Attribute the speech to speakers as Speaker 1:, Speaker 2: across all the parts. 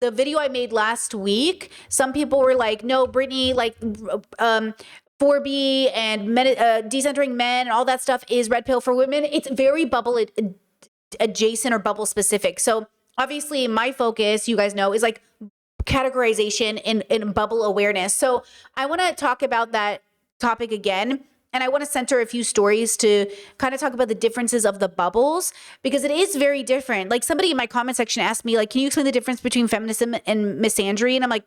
Speaker 1: the video I made last week, some people were like, no, Brittany, like 4B and decentering men and all that stuff is red pill for women. It's very bubble adjacent or bubble specific. So obviously my focus, you guys know, is like categorization and bubble awareness. So I want to talk about that topic again. And I want to center a few stories to kind of talk about the differences of the bubbles, because it is very different. Like somebody in my comment section asked me, like, can you explain the difference between feminism and misandry? And I'm like,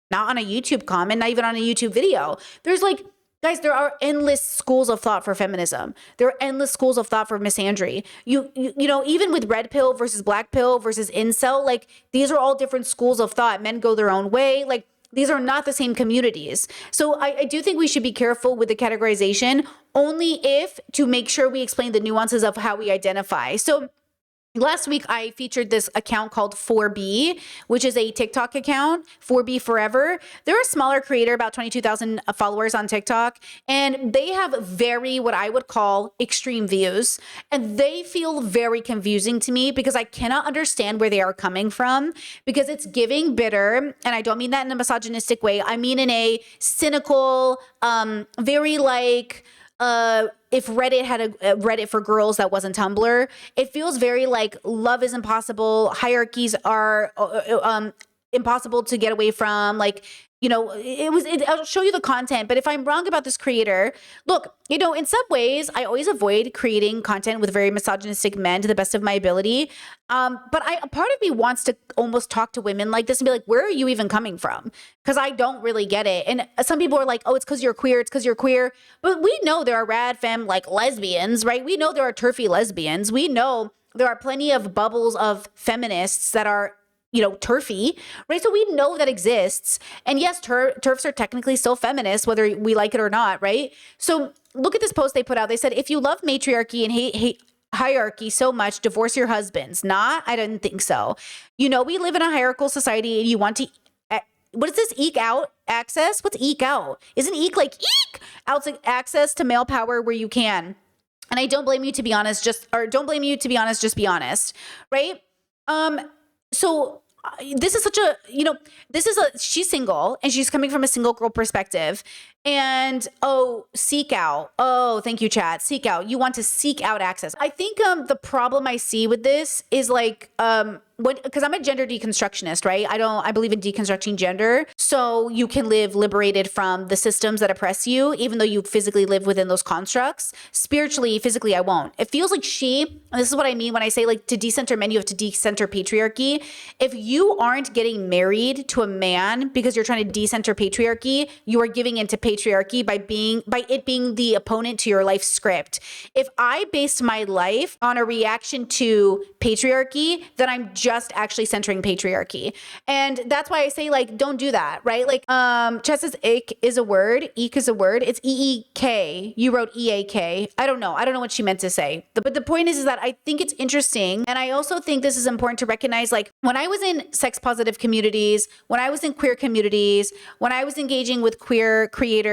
Speaker 1: not on a YouTube comment, not even on a YouTube video. There's like, guys, there are endless schools of thought for feminism. There are endless schools of thought for misandry. You know, even with red pill versus black pill versus incel, like these are all different schools of thought. Men go their own way. Like these are not the same communities. So I do think we should be careful with the categorization, only if to make sure we explain the nuances of how we identify. So last week, I featured this account called 4B, which is a TikTok account, 4B Forever. They're a smaller creator, about 22,000 followers on TikTok, and they have very, what I would call, extreme views. And they feel very confusing to me because I cannot understand where they are coming from, because it's giving bitter. And I don't mean that in a misogynistic way. I mean in a cynical, very like, if Reddit had a Reddit for girls that wasn't Tumblr, it feels very like love is impossible. Hierarchies are impossible to get away from. Like, you know, I'll show you the content, but if I'm wrong about this creator, look, you know, in some ways, I always avoid creating content with very misogynistic men to the best of my ability. But a part of me wants to almost talk to women like this and be like, where are you even coming from? Because I don't really get it. And some people are like, oh, it's because you're queer. It's because you're queer. But we know there are rad femme like lesbians, right? We know there are turfy lesbians. We know there are plenty of bubbles of feminists that are, you know, turfy, right? So we know that exists. And yes, turfs are technically still feminists, whether we like it or not, right? So look at this post they put out. They said, if you love matriarchy and hate hierarchy so much, divorce your husbands. Not, I didn't think so. You know, we live in a hierarchical society and you want to, what is this, eke out access? What's eke out? Isn't eke like eek? Out like access to male power where you can. And I don't blame you to be honest, just be honest, right? So this is such a, you know, she's single and she's coming from a single girl perspective. And, seek out. Oh, thank you, chat. Seek out. You want to seek out access. I think the problem I see with this is like, because I'm a gender deconstructionist, right? I believe in deconstructing gender. So you can live liberated from the systems that oppress you, even though you physically live within those constructs. Spiritually, physically, I won't. It feels like and this is what I mean when I say like to decenter men, you have to decenter patriarchy. If you aren't getting married to a man because you're trying to decenter patriarchy, you are giving into patriarchy by it being the opponent to your life script. If I based my life on a reaction to patriarchy, then I'm just actually centering patriarchy. And that's why I say, like, don't do that, right? Like, Chess says ick is a word. Eek is a word. It's E-E-K. You wrote E-A-K. I don't know what she meant to say. But the point is that I think it's interesting. And I also think this is important to recognize, like, when I was in sex positive communities, when I was in queer communities, when I was engaging with queer creators,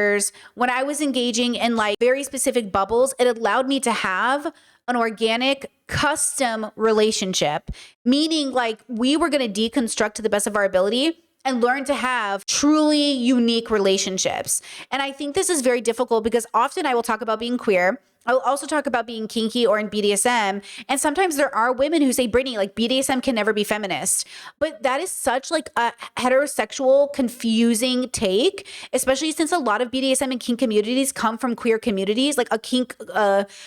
Speaker 1: when I was engaging in like very specific bubbles, it allowed me to have an organic custom relationship, meaning like we were going to deconstruct to the best of our ability and learn to have truly unique relationships. And I think this is very difficult because often I will talk about being queer. I'll also talk about being kinky or in BDSM. And sometimes there are women who say, Brittany, like BDSM can never be feminist. But that is such like a heterosexual, confusing take, especially since a lot of BDSM and kink communities come from queer communities, like a kink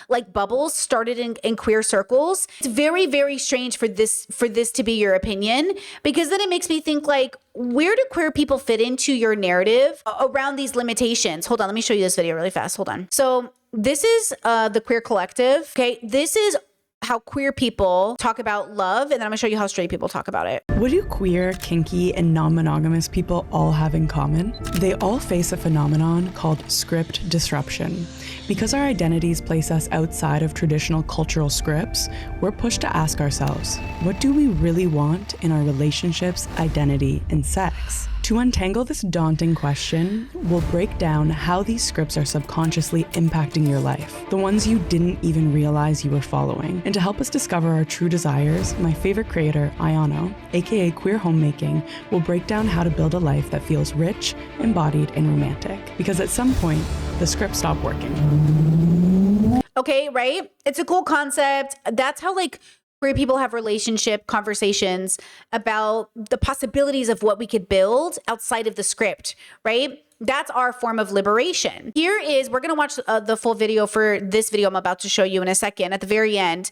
Speaker 1: like bubbles started in queer circles. It's very, very strange for this to be your opinion, because then it makes me think like, where do queer people fit into your narrative around these limitations? Hold on, let me show you this video really fast. Hold on. So this is the queer collective. Okay, this is how queer people talk about love, and then I'm gonna show you how straight people talk about it.
Speaker 2: What do queer, kinky, and non-monogamous people all have in common? They all face a phenomenon called script disruption. Because our identities place us outside of traditional cultural scripts, we're pushed to ask ourselves, what do we really want in our relationships, identity, and sex? To untangle this daunting question, we'll break down how these scripts are subconsciously impacting your life, the ones you didn't even realize you were following. And to help us discover our true desires, my favorite creator, Ayano, aka Queer Homemaking, will break down how to build a life that feels rich, embodied, and romantic. Because at some point, the script stopped working.
Speaker 1: Okay, right? It's a cool concept. That's how like queer people have relationship conversations about the possibilities of what we could build outside of the script, right? That's our form of liberation. We're going to watch the full video for this video I'm about to show you in a second at the very end.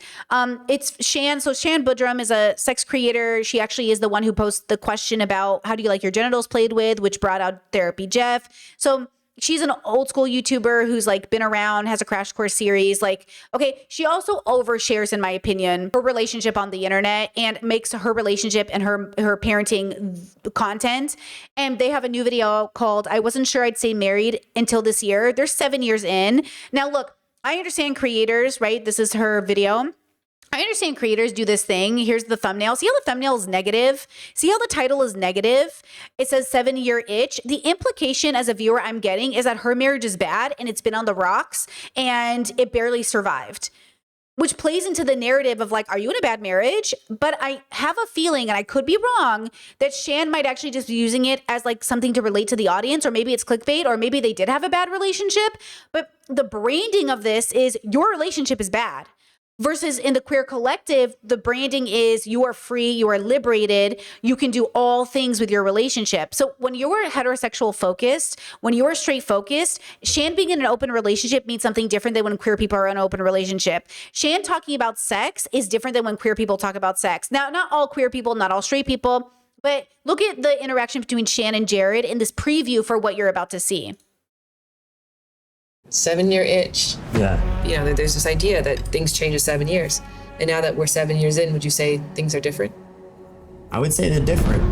Speaker 1: It's Shan. So Shan Budram is a sex creator. She actually is the one who posted the question about how do you like your genitals played with, which brought out Therapy Jeff. So she's an old school YouTuber who's like been around, has a crash course series. Like, okay, she also overshares, in my opinion, her relationship on the internet and makes her relationship and her parenting content. And they have a new video called I Wasn't Sure I'd Stay Married Until This Year. They're 7 years in. Now, look, I understand creators, right? This is her video. I understand creators do this thing. Here's the thumbnail. See how the thumbnail is negative? See how the title is negative? It says 7-year itch. The implication as a viewer I'm getting is that her marriage is bad and it's been on the rocks and it barely survived, which plays into the narrative of like, are you in a bad marriage? But I have a feeling, and I could be wrong, that Shan might actually just be using it as like something to relate to the audience, or maybe it's clickbait, or maybe they did have a bad relationship. But the branding of this is your relationship is bad. Versus in the queer collective, the branding is you are free, you are liberated, you can do all things with your relationship. So when you're heterosexual focused, when you're straight focused, Shan being in an open relationship means something different than when queer people are in an open relationship. Shan talking about sex is different than when queer people talk about sex. Now, not all queer people, not all straight people, but look at the interaction between Shan and Jared in this preview for what you're about to see.
Speaker 3: 7-year itch.
Speaker 4: Yeah.
Speaker 3: You know, there's this idea that things change in 7 years. And now that we're 7 years in, would you say things are different?
Speaker 4: I would say they're different.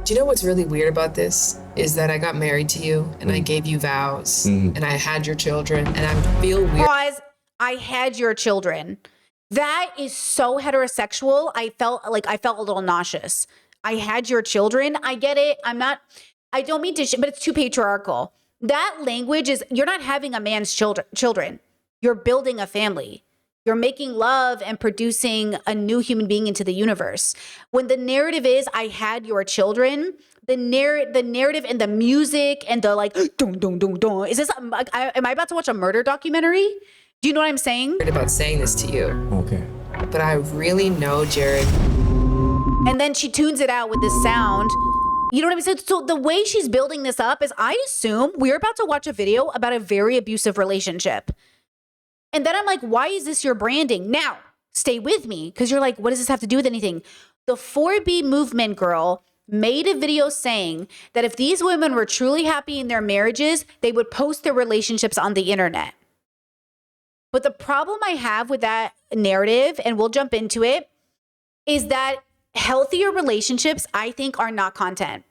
Speaker 3: Do you know what's really weird about this? Is that I got married to you and I gave you vows and I had your children and I feel weird.
Speaker 1: Pause. I had your children. That is so heterosexual. I felt a little nauseous. I had your children. I get it. I don't mean to, but it's too patriarchal. That language is, you're not having a man's children. You're building a family. You're making love and producing a new human being into the universe. When the narrative is, I had your children, the narrative and the music and the like, dun, dun, dun, dun. Is this, am I about to watch a murder documentary? Do you know what I'm saying?
Speaker 3: About saying this to you.
Speaker 4: Okay.
Speaker 3: But I really know, Jared.
Speaker 1: And then she tunes it out with this sound. You know what I'm saying? So the way she's building this up is I assume we're about to watch a video about a very abusive relationship. And then I'm like, why is this your branding? Now, stay with me, because you're like, what does this have to do with anything? The 4B movement girl made a video saying that if these women were truly happy in their marriages, they would post their relationships on the internet. But the problem I have with that narrative, and we'll jump into it, is that healthier relationships, I think, are not content.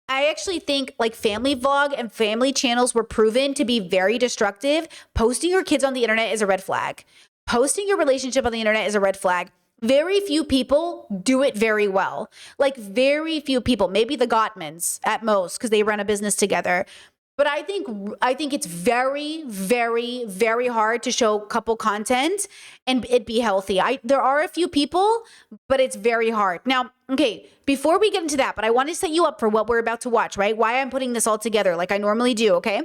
Speaker 1: I actually think like family vlog and family channels were proven to be very destructive. Posting your kids on the internet is a red flag. Posting your relationship on the internet is a red flag. Very few people do it very well. Like very few people, maybe the Gottmans at most, because they run a business together. But I think it's very, very, very hard to show couple content and it be healthy. There are a few people, but it's very hard. Now, okay, before we get into that, but I want to set you up for what we're about to watch, right? Why I'm putting this all together like I normally do, okay?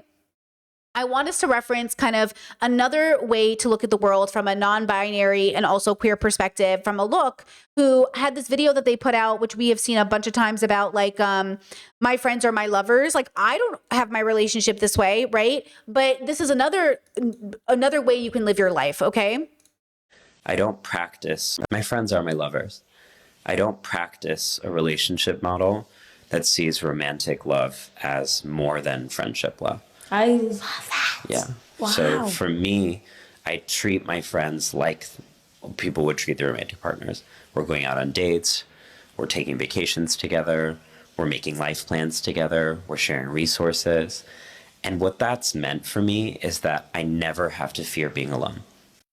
Speaker 1: I want us to reference kind of another way to look at the world from a non-binary and also queer perspective from a Look who had this video that they put out, which we have seen a bunch of times about like, my friends are my lovers. Like I don't have my relationship this way, right? But this is another way you can live your life, okay?
Speaker 5: I don't practice. My friends are my lovers. I don't practice a relationship model that sees romantic love as more than friendship love.
Speaker 6: I love that.
Speaker 5: Yeah.
Speaker 6: Wow.
Speaker 5: So for me, I treat my friends like people would treat their romantic partners. We're going out on dates. We're taking vacations together. We're making life plans together. We're sharing resources. And what that's meant for me is that I never have to fear being alone.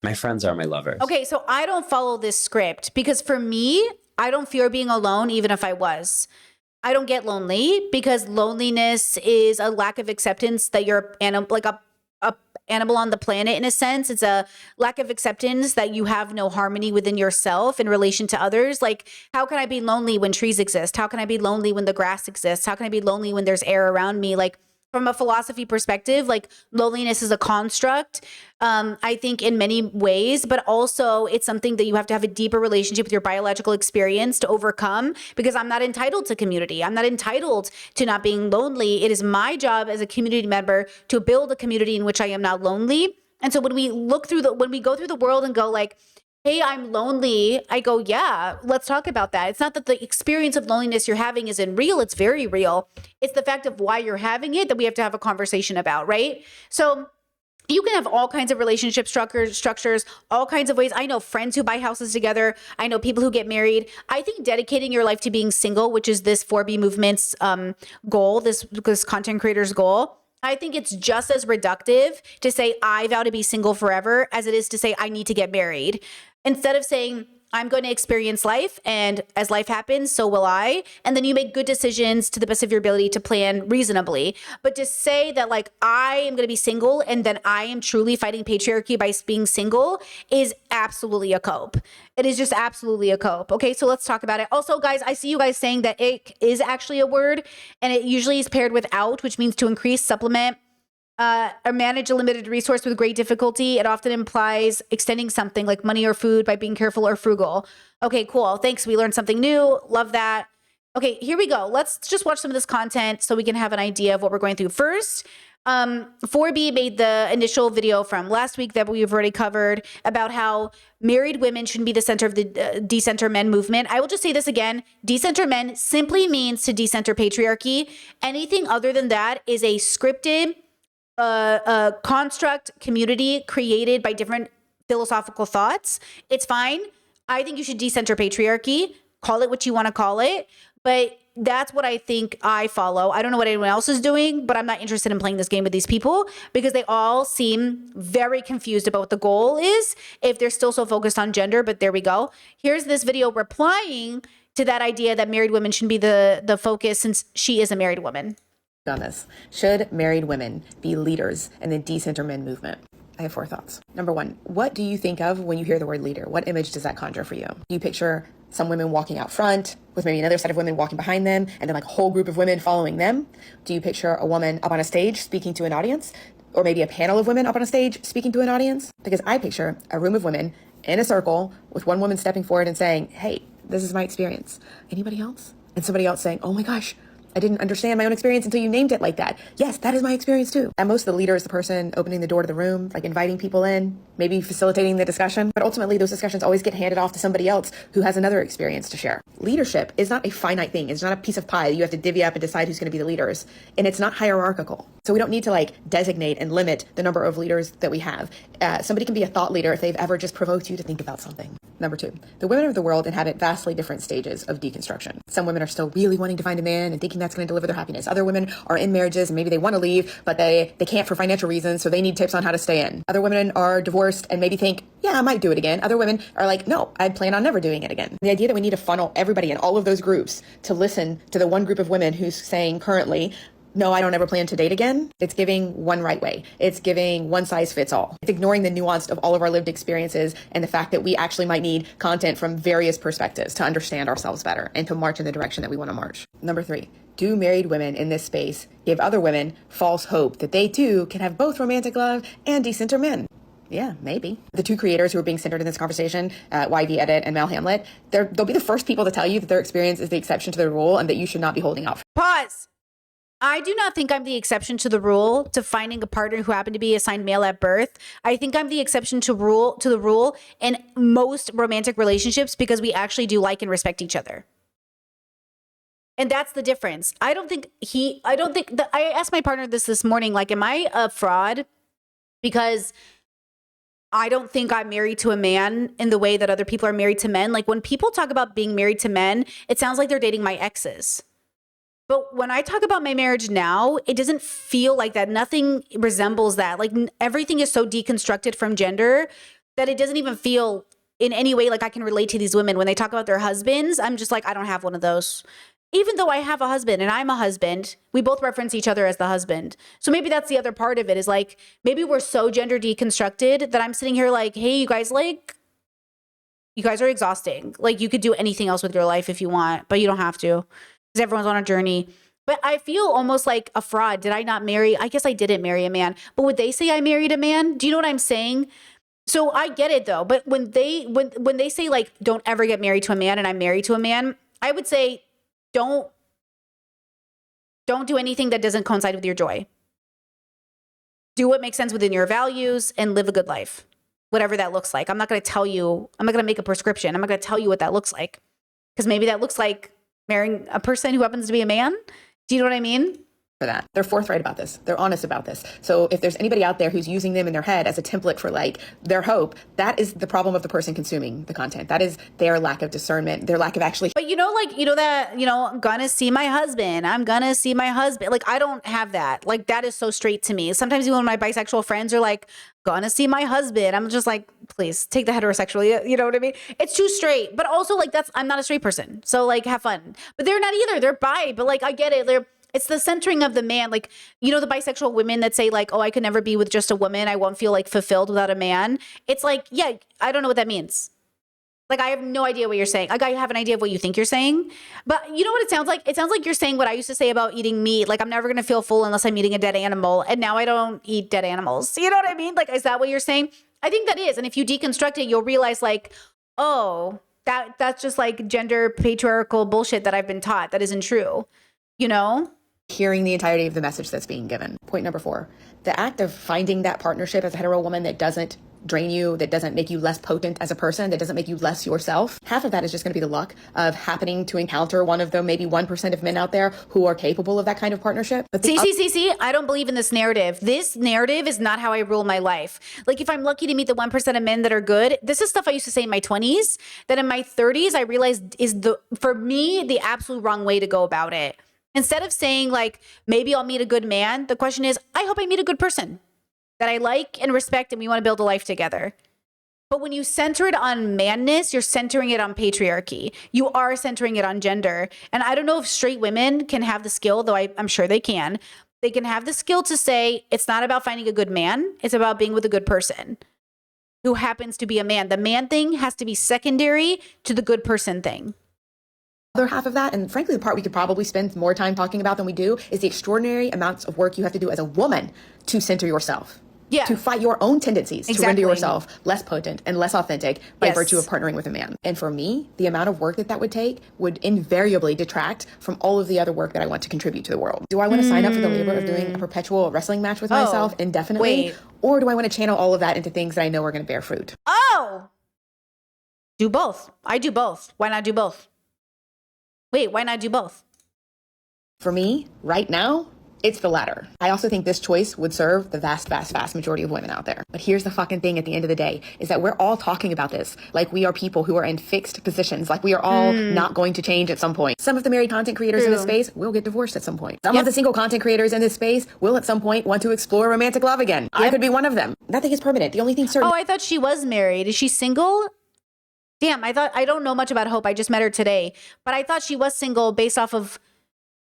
Speaker 5: My friends are my lovers.
Speaker 1: Okay, so I don't follow this script because for me, I don't fear being alone even if I was. I don't get lonely because loneliness is a lack of acceptance that you're like a animal on the planet. In a sense, it's a lack of acceptance that you have no harmony within yourself in relation to others. Like, how can I be lonely when trees exist? How can I be lonely when the grass exists? How can I be lonely when there's air around me? Like, from a philosophy perspective, like, loneliness is a construct, I think, in many ways, but also it's something that you have to have a deeper relationship with your biological experience to overcome, because I'm not entitled to community. I'm not entitled to not being lonely. It is my job as a community member to build a community in which I am not lonely. And so when we go through the world and go like, hey, I'm lonely, I go, yeah, let's talk about that. It's not that the experience of loneliness you're having isn't real. It's very real. It's the fact of why you're having it that we have to have a conversation about, right? So you can have all kinds of relationship structures, all kinds of ways. I know friends who buy houses together. I know people who get married. I think dedicating your life to being single, which is this 4B movement's goal, this content creator's goal, I think it's just as reductive to say, I vow to be single forever, as it is to say, I need to get married. Instead of saying, I'm going to experience life, and as life happens, so will I. And then you make good decisions to the best of your ability to plan reasonably. But to say that, like, I am going to be single and then I am truly fighting patriarchy by being single is absolutely a cope. It is just absolutely a cope. Okay, so let's talk about it. Also, guys, I see you guys saying that ick is actually a word, and it usually is paired with out, which means to increase, supplement, or manage a limited resource with great difficulty. It often implies extending something like money or food by being careful or frugal. Okay, cool. Thanks. We learned something new. Love that. Okay, here we go. Let's just watch some of this content so we can have an idea of what we're going through. First, 4B made the initial video from last week that we've already covered about how married women shouldn't be the center of the decenter men movement. I will just say this again. Decenter men simply means to decenter patriarchy. Anything other than that is a scripted construct community created by different philosophical thoughts. It's fine. I think you should decenter patriarchy. Call it what you want to call it. But that's what I think I follow. I don't know what anyone else is doing, but I'm not interested in playing this game with these people because they all seem very confused about what the goal is if they're still so focused on gender. But there we go. Here's this video replying to that idea that married women shouldn't be the focus since she is a married woman.
Speaker 6: On this. Should married women be leaders in the decenter men movement? I have 4 thoughts. Number 1, what do you think of when you hear the word leader? What image does that conjure for you? Do you picture some women walking out front with maybe another set of women walking behind them and then like a whole group of women following them? Do you picture a woman up on a stage speaking to an audience? Or maybe a panel of women up on a stage speaking to an audience? Because I picture a room of women in a circle with one woman stepping forward and saying, hey, this is my experience. Anybody else? And somebody else saying, oh my gosh, I didn't understand my own experience until you named it like that. Yes, that is my experience too. At most, the leader is the person opening the door to the room, like inviting people in, maybe facilitating the discussion. But ultimately, those discussions always get handed off to somebody else who has another experience to share. Leadership is not a finite thing. It's not a piece of pie that you have to divvy up and decide who's going to be the leaders. And it's not hierarchical. So we don't need to like designate and limit the number of leaders that we have. Somebody can be a thought leader if they've ever just provoked you to think about something. Number 2, the women of the world inhabit vastly different stages of deconstruction. Some women are still really wanting to find a man and thinking that's going to deliver their happiness. Other women are in marriages and maybe they want to leave, but they can't for financial reasons, so they need tips on how to stay in. Other women are divorced and maybe think, yeah, I might do it again. Other women are like, no, I plan on never doing it again. The idea that we need to funnel everybody in all of those groups to listen to the one group of women who's saying currently, no, I don't ever plan to date again. It's giving one right way. It's giving one size fits all. It's ignoring the nuance of all of our lived experiences and the fact that we actually might need content from various perspectives to understand ourselves better and to march in the direction that we want to march. Number 3, do married women in this space give other women false hope that they too can have both romantic love and decenter men? Yeah, maybe. The 2 creators who are being centered in this conversation, YV Edit and Mal Hamlet, they'll be the first people to tell you that their experience is the exception to the rule and that you should not be holding out.
Speaker 1: Pause. I do not think I'm the exception to the rule to finding a partner who happened to be assigned male at birth. I think I'm the exception to the rule in most romantic relationships because we actually do like and respect each other. And that's the difference. I asked my partner this morning, like, am I a fraud? Because I don't think I'm married to a man in the way that other people are married to men. Like when people talk about being married to men, it sounds like they're dating my exes. But when I talk about my marriage now, it doesn't feel like that. Nothing resembles that. Like everything is so deconstructed from gender that it doesn't even feel in any way like I can relate to these women. When they talk about their husbands, I'm just like, I don't have one of those. even though I have a husband and I'm a husband, we both reference each other as the husband. So maybe that's the other part of it, is like, maybe we're so gender deconstructed that I'm sitting here like, hey, you guys are exhausting. Like, you could do anything else with your life if you want, but you don't have to, because everyone's on a journey. But I feel almost like a fraud. Did I not marry? I guess I didn't marry a man, but would they say I married a man? Do you know what I'm saying? So I get it though. But when they say like, don't ever get married to a man, and I'm married to a man, I would say, don't do anything that doesn't coincide with your joy. Do what makes sense within your values and live a good life, whatever that looks like. I'm not going to make a prescription. I'm not going to tell you what that looks like, because maybe that looks like marrying a person who happens to be a man. Do you know what I mean?
Speaker 6: For that. They're forthright about this. They're honest about this. So if there's anybody out there who's using them in their head as a template for like their hope, that is the problem of the person consuming the content. That is their lack of discernment, their lack of actually.
Speaker 1: But I'm gonna see my husband. I'm gonna see my husband. Like, I don't have that. Like, that is so straight to me. Sometimes even when my bisexual friends are like, gonna see my husband, I'm just like, please take the heterosexual. You know what I mean? It's too straight. But also, like, I'm not a straight person. So like, have fun. But they're not either. They're bi. But like, I get it. It's the centering of the man. Like, the bisexual women that say like, oh, I could never be with just a woman. I won't feel like fulfilled without a man. It's like, yeah, I don't know what that means. Like, I have no idea what you're saying. Like, I have an idea of what you think you're saying. But you know what it sounds like? It sounds like you're saying what I used to say about eating meat. Like, I'm never going to feel full unless I'm eating a dead animal. And now I don't eat dead animals. You know what I mean? Like, is that what you're saying? I think that is. And if you deconstruct it, you'll realize like, oh, that's just like gender patriarchal bullshit that I've been taught. That isn't true.
Speaker 6: Hearing the entirety of the message that's being given. Point number 4, the act of finding that partnership as a hetero woman that doesn't drain you, that doesn't make you less potent as a person, that doesn't make you less yourself. Half of that is just going to be the luck of happening to encounter one of the maybe 1% of men out there who are capable of that kind of partnership. But
Speaker 1: see, I don't believe in this narrative. This narrative is not how I rule my life. Like, if I'm lucky to meet the 1% of men that are good, this is stuff I used to say in my 20s, that in my 30s, I realized is for me, the absolute wrong way to go about it. Instead of saying like, maybe I'll meet a good man, the question is, I hope I meet a good person that I like and respect, and we want to build a life together. But when you center it on manness, you're centering it on patriarchy. You are centering it on gender. And I don't know if straight women can have the skill, though I'm sure they can. They can have the skill to say, it's not about finding a good man. It's about being with a good person who happens to be a man. The man thing has to be secondary to the good person thing.
Speaker 6: Other half of that, and frankly the part we could probably spend more time talking about than we do, is the extraordinary amounts of work you have to do as a woman to center yourself.
Speaker 1: Yeah.
Speaker 6: To fight your own tendencies, to render yourself less potent and less authentic by virtue of partnering with a man. And for me, the amount of work that would take would invariably detract from all of the other work that I want to contribute to the world. Do I want to sign up for the labor of doing a perpetual wrestling match with myself indefinitely?
Speaker 1: Wait.
Speaker 6: Or do I want to channel all of that into things that I know are going to bear fruit?
Speaker 1: Oh! Do both. I do both. Why not do both? Wait, why not do both?
Speaker 6: For me, right now, it's the latter. I also think this choice would serve the vast majority of women out there. But here's the fucking thing at the end of the day, is that we're all talking about this like we are people who are in fixed positions, like we are all not going to change at some point. Some of the married content creators in this space will get divorced at some point. Some of the single content creators in this space will at some point want to explore romantic love again. I could be one of them. Nothing is permanent. The only thing certain—
Speaker 1: Oh, I thought she was married. Is she single? Damn, I don't know much about Hope. I just met her today. But I thought she was single based off of,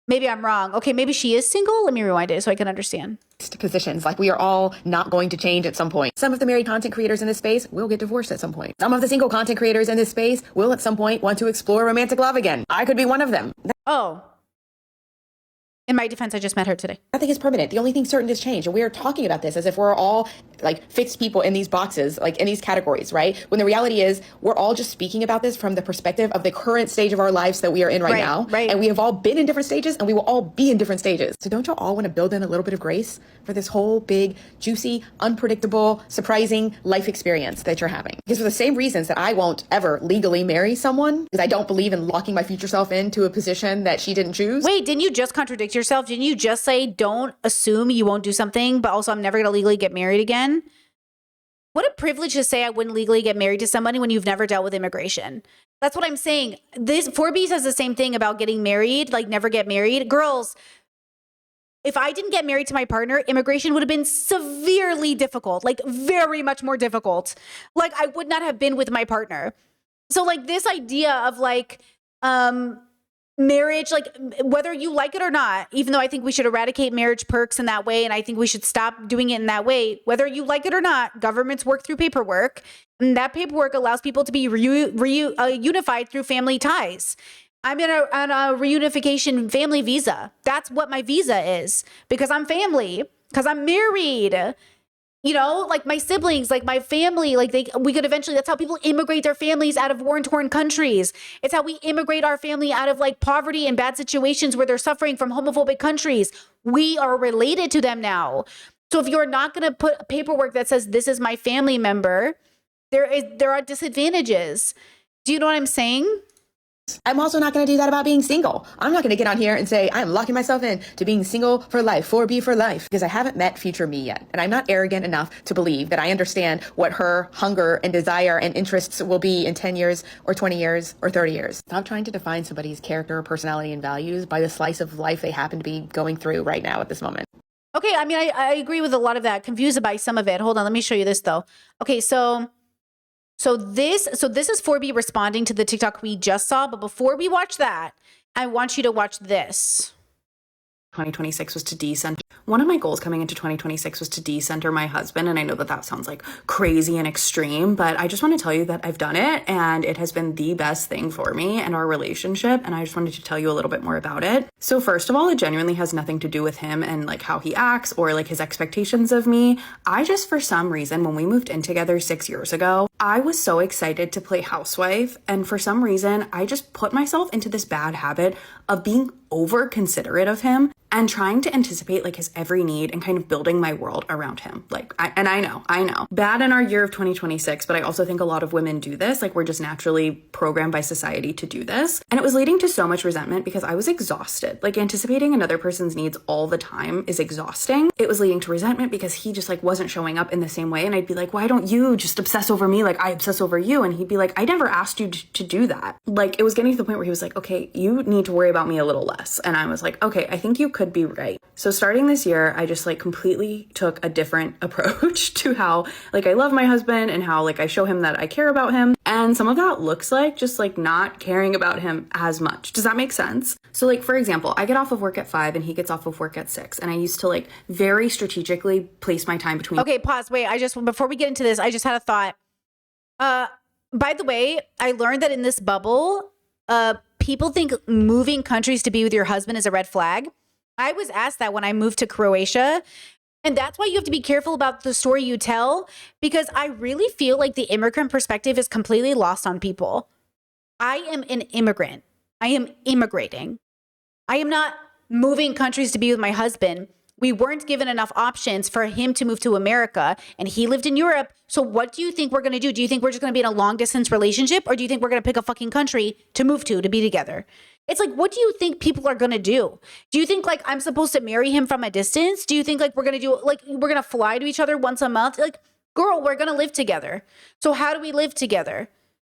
Speaker 1: maybe I'm wrong. Okay, maybe she is single. Let me rewind it so I can understand.
Speaker 6: Positions, like we are all not going to change at some point. Some of the married content creators in this space will get divorced at some point. Some of the single content creators in this space will at some point want to explore romantic love again. I could be one of them.
Speaker 1: Oh. In my defense, I just met her today.
Speaker 6: Nothing is permanent. The only thing certain is change. And we are talking about this as if we're all like fixed people in these boxes, like in these categories, right? When the reality is we're all just speaking about this from the perspective of the current stage of our lives that we are in right now. Right. And we have all been in different stages and we will all be in different stages. So don't y'all all want to build in a little bit of grace for this whole big, juicy, unpredictable, surprising life experience that you're having? Because for the same reasons that I won't ever legally marry someone, because I don't believe in locking my future self into a position that she didn't choose.
Speaker 1: Wait, didn't you just contradict yourself? Didn't you just say, don't assume you won't do something, but also I'm never going to legally get married again? What a privilege to say I wouldn't legally get married to somebody when you've never dealt with immigration. That's what I'm saying. This 4B says the same thing about getting married, like never get married. Girls, if I didn't get married to my partner, immigration would have been severely difficult, like very much more difficult. Like I would not have been with my partner. So like this idea of like, marriage, like whether you like it or not, even though I think we should eradicate marriage perks in that way, and I think we should stop doing it in that way, whether you like it or not, governments work through paperwork, and that paperwork allows people to be unified through family ties. I'm on a reunification family visa. That's what my visa is, because I'm family, because I'm married. You know, like my siblings, like my family, like we could eventually, that's how people immigrate their families out of war-torn countries. It's how we immigrate our family out of like poverty and bad situations where they're suffering from homophobic countries. We are related to them now. So if you're not going to put paperwork that says this is my family member, there are disadvantages. Do you know what I'm saying?
Speaker 6: I'm also not going to do that about being single. I'm not going to get on here and say I'm locking myself in to being single for life, 4B for life, because I haven't met future me yet. And I'm not arrogant enough to believe that I understand what her hunger and desire and interests will be in 10 years or 20 years or 30 years. Stop trying to define somebody's character, personality, and values by the slice of life they happen to be going through right now at this moment.
Speaker 1: Okay, I mean, I agree with a lot of that. Confused by some of it. Hold on, let me show you this though. Okay, so this is 4B responding to the TikTok we just saw. But before we watch that, I want you to watch this.
Speaker 2: 2026 was to decenter. One of my goals coming into 2026 was to decenter my husband. And I know that sounds like crazy and extreme, but I just want to tell you that I've done it and it has been the best thing for me and our relationship. And I just wanted to tell you a little bit more about it. So first of all, it genuinely has nothing to do with him and like how he acts or like his expectations of me. I just, for some reason, when we moved in together 6 years ago, I was so excited to play housewife. And for some reason, I just put myself into this bad habit of being over considerate of him and trying to anticipate like his every need and kind of building my world around him. Like, I know, bad in our year of 2026, but I also think a lot of women do this. Like, we're just naturally programmed by society to do this. And it was leading to so much resentment because I was exhausted. Like, anticipating another person's needs all the time is exhausting. It was leading to resentment because he just like wasn't showing up in the same way. And I'd be like, why don't you just obsess over me like I obsess over you? And he'd be like, I never asked you to do that. Like, it was getting to the point where he was like, okay, you need to worry about me a little less. And I was like, okay, I think you could be right. So starting this year, I just like completely took a different approach to how like I love my husband and how like I show him that I care about him. And some of that looks like just like not caring about him as much. Does that make sense? So like, for example, I get off of work at 5 and he gets off of work at 6. And I used to like very strategically place my time between.
Speaker 1: Okay, pause. Wait, before we get into this, I just had a thought. By the way, I learned that in this bubble, people think moving countries to be with your husband is a red flag. I was asked that when I moved to Croatia. And that's why you have to be careful about the story you tell, because I really feel like the immigrant perspective is completely lost on people. I am an immigrant. I am immigrating. I am not moving countries to be with my husband. We weren't given enough options for him to move to America, and he lived in Europe. So what do you think we're going to do? Do you think we're just going to be in a long distance relationship, or do you think we're going to pick a fucking country to move to be together? It's like, what do you think people are going to do? Do you think like I'm supposed to marry him from a distance? Do you think like we're going to do like we're going to fly to each other once a month? Like, girl, we're going to live together. So how do we live together?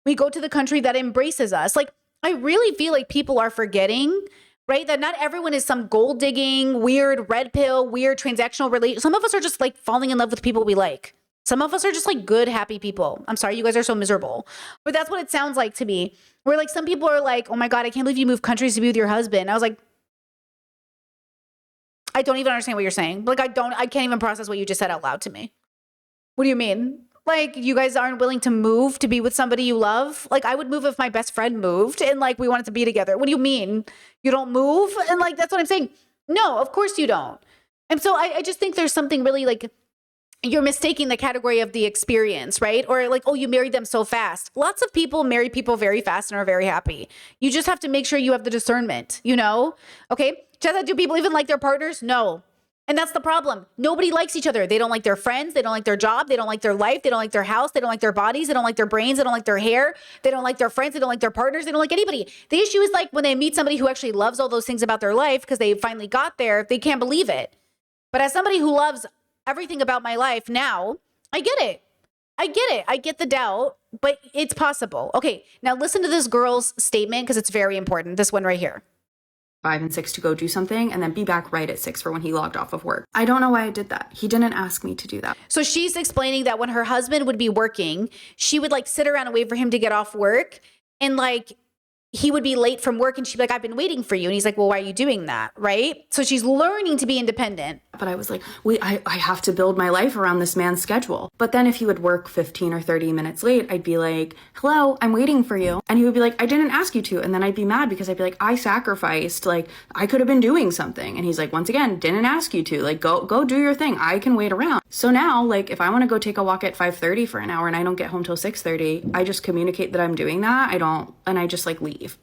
Speaker 1: We go to the country that embraces us. Like, I really feel like people are forgetting, right? That not everyone is some gold digging, weird red pill, weird transactional relation. Some of us are just like falling in love with people we like. Some of us are just like good, happy people. I'm sorry, you guys are so miserable. But that's what it sounds like to me. Where like some people are like, oh my God, I can't believe you moved countries to be with your husband. I was like, I don't even understand what you're saying. Like, I can't even process what you just said out loud to me. What do you mean? Like, you guys aren't willing to move to be with somebody you love? Like, I would move if my best friend moved and like we wanted to be together. What do you mean? You don't move? And like, that's what I'm saying. No, of course you don't. And so I just think there's something really like, you're mistaking the category of the experience, right? Or like, oh, you married them so fast. Lots of people marry people very fast and are very happy. You just have to make sure you have the discernment, you know? Okay. Jessa, do people even like their partners? No. And that's the problem. Nobody likes each other. They don't like their friends. They don't like their job. They don't like their life. They don't like their house. They don't like their bodies. They don't like their brains. They don't like their hair. They don't like their friends. They don't like their partners. They don't like anybody. The issue is like when they meet somebody who actually loves all those things about their life because they finally got there, they can't believe it. But as somebody who loves everything about my life now, I get it. I get it. I get the doubt, but it's possible. Okay, now listen to this girl's statement because it's very important. This one right here.
Speaker 2: 5 and 6 to go do something and then be back right at 6 for when he logged off of work. I don't know why I did that. He didn't ask me to do that.
Speaker 1: So she's explaining that when her husband would be working, she would like sit around and wait for him to get off work. And like, he would be late from work and she'd be like, I've been waiting for you. And he's like, well, why are you doing that? Right? So she's learning to be independent.
Speaker 7: But I was like, I have to build my life around this man's schedule. But then if he would work 15 or 30 minutes late, I'd be like, hello, I'm waiting for you. And he would be like, I didn't ask you to. And then I'd be mad because I'd be like, I sacrificed, like, I could have been doing something. And he's like, once again, didn't ask you to. Like, go do your thing. I can wait around. So now, like, if I want to go take a walk at 5:30 for an hour and I don't get home till 6:30, I just communicate that I'm doing that. And I just like leave.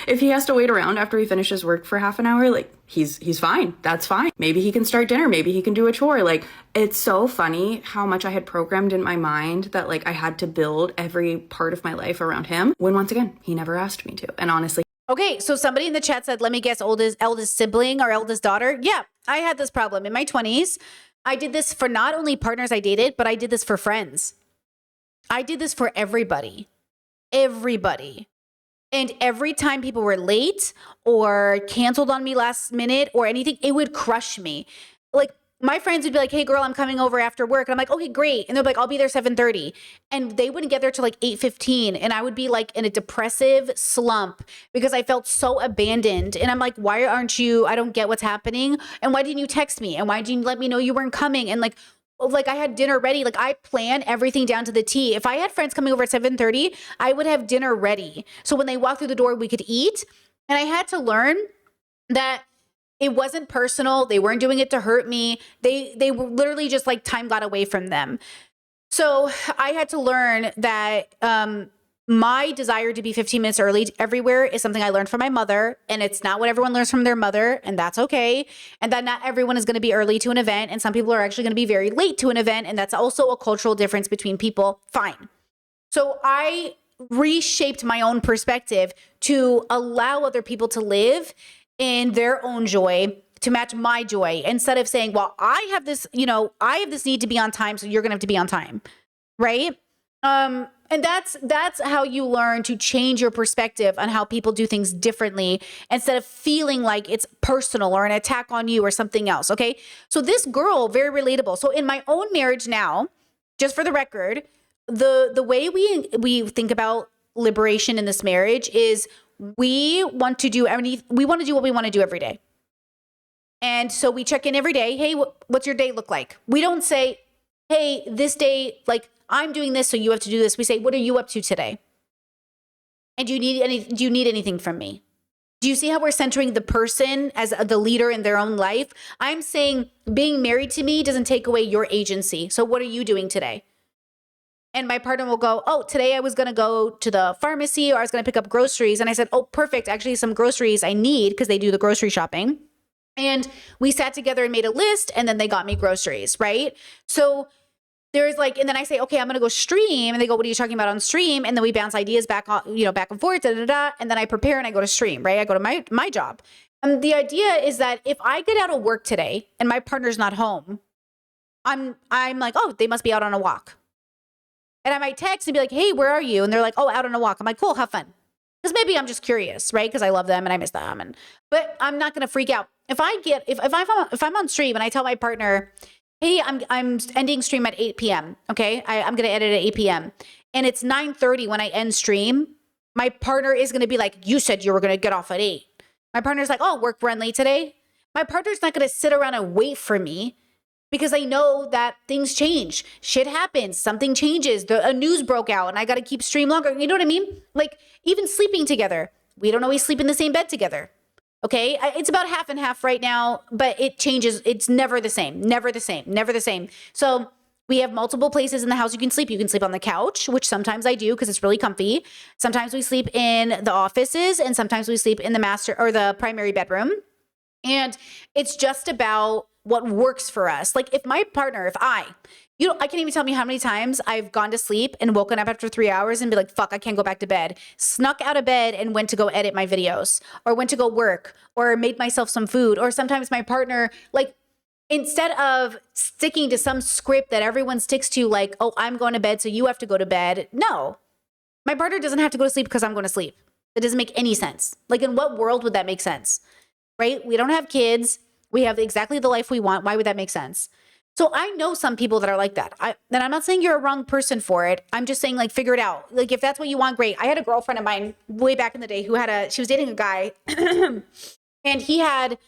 Speaker 7: If he has to wait around after he finishes work for half an hour, like, he's fine. That's fine. Maybe he can start dinner. Maybe he can do a chore. Like, it's so funny how much I had programmed in my mind that, like, I had to build every part of my life around him when, once again, he never asked me to. And honestly,
Speaker 1: Okay, so somebody in the chat said, let me guess, eldest sibling or eldest daughter. Yeah, I had this problem in my 20s. I did this for not only partners I dated, but I did this for friends. I did this for everybody. Everybody. And every time people were late or canceled on me last minute or anything, it would crush me. Like, my friends would be like, hey girl, I'm coming over after work. And I'm like, okay, great. And they're like, I'll be there 7:30. And they wouldn't get there till like 8:15. And I would be like in a depressive slump because I felt so abandoned. And I'm like, why aren't you, I don't get what's happening. And why didn't you text me? And why didn't you let me know you weren't coming? And like I had dinner ready. Like, I plan everything down to the T. If I had friends coming over at 7:30, I would have dinner ready. So when they walked through the door, we could eat. And I had to learn that it wasn't personal. They weren't doing it to hurt me. They were literally just like time got away from them. So I had to learn that my desire to be 15 minutes early everywhere is something I learned from my mother, and it's not what everyone learns from their mother, and that's okay. And that not everyone is going to be early to an event, and some people are actually going to be very late to an event, and that's also a cultural difference between people. Fine. So I reshaped my own perspective to allow other people to live in their own joy to match my joy, instead of saying, well, I have this need to be on time, so you're going to have to be on time. Right? And that's how you learn to change your perspective on how people do things differently, instead of feeling like it's personal or an attack on you or something else. Okay. So this girl, very relatable. So in my own marriage now, just for the record, the way we think about liberation in this marriage is we want to do what we want to do every day. And so we check in every day. Hey, what's your day look like? We don't say, hey, this day, like, I'm doing this, so you have to do this. We say, what are you up to today? And do you need anything from me? Do you see how we're centering the person as the leader in their own life? I'm saying being married to me doesn't take away your agency. So what are you doing today? And my partner will go, oh, today I was going to go to the pharmacy, or I was going to pick up groceries. And I said, oh, perfect. Actually, some groceries I need, because they do the grocery shopping. And we sat together and made a list, and then they got me groceries, right? So there's like, and then I say, okay, I'm going to go stream. And they go, what are you talking about on stream? And then we bounce ideas back and forth, And then I prepare and I go to stream, right? I go to my job. And the idea is that if I get out of work today and my partner's not home, I'm like, oh, they must be out on a walk. And I might text and be like, hey, where are you? And they're like, oh, out on a walk. I'm like, cool, have fun. Because maybe I'm just curious, right? Because I love them and I miss them. But I'm not going to freak out. If I'm on stream and I tell my partner, hey, I'm ending stream at 8 p.m. Okay, I'm gonna edit at 8 p.m. and it's 9:30 when I end stream. My partner is gonna be like, "You said you were gonna get off at 8." My partner's like, "Oh, work run late today." My partner's not gonna sit around and wait for me, because I know that things change, shit happens, something changes. A news broke out, and I gotta keep stream longer. You know what I mean? Like, even sleeping together, we don't always sleep in the same bed together. Okay, it's about half and half right now, but it changes. It's never the same, never the same, never the same. So we have multiple places in the house you can sleep. You can sleep on the couch, which sometimes I do because it's really comfy. Sometimes we sleep in the offices, and sometimes we sleep in the master or the primary bedroom. And it's just about what works for us. Like, if my partner, I can't even tell me how many times I've gone to sleep and woken up after 3 hours and be like, fuck, I can't go back to bed. Snuck out of bed and went to go edit my videos, or went to go work, or made myself some food. Or sometimes my partner, like, instead of sticking to some script that everyone sticks to, like, oh, I'm going to bed, so you have to go to bed. No, my partner doesn't have to go to sleep because I'm going to sleep. It doesn't make any sense. Like, in what world would that make sense? Right? We don't have kids. We have exactly the life we want. Why would that make sense? So I know some people that are like that. And I'm not saying you're a wrong person for it. I'm just saying, like, figure it out. Like, if that's what you want, great. I had a girlfriend of mine way back in the day who she was dating a guy and he had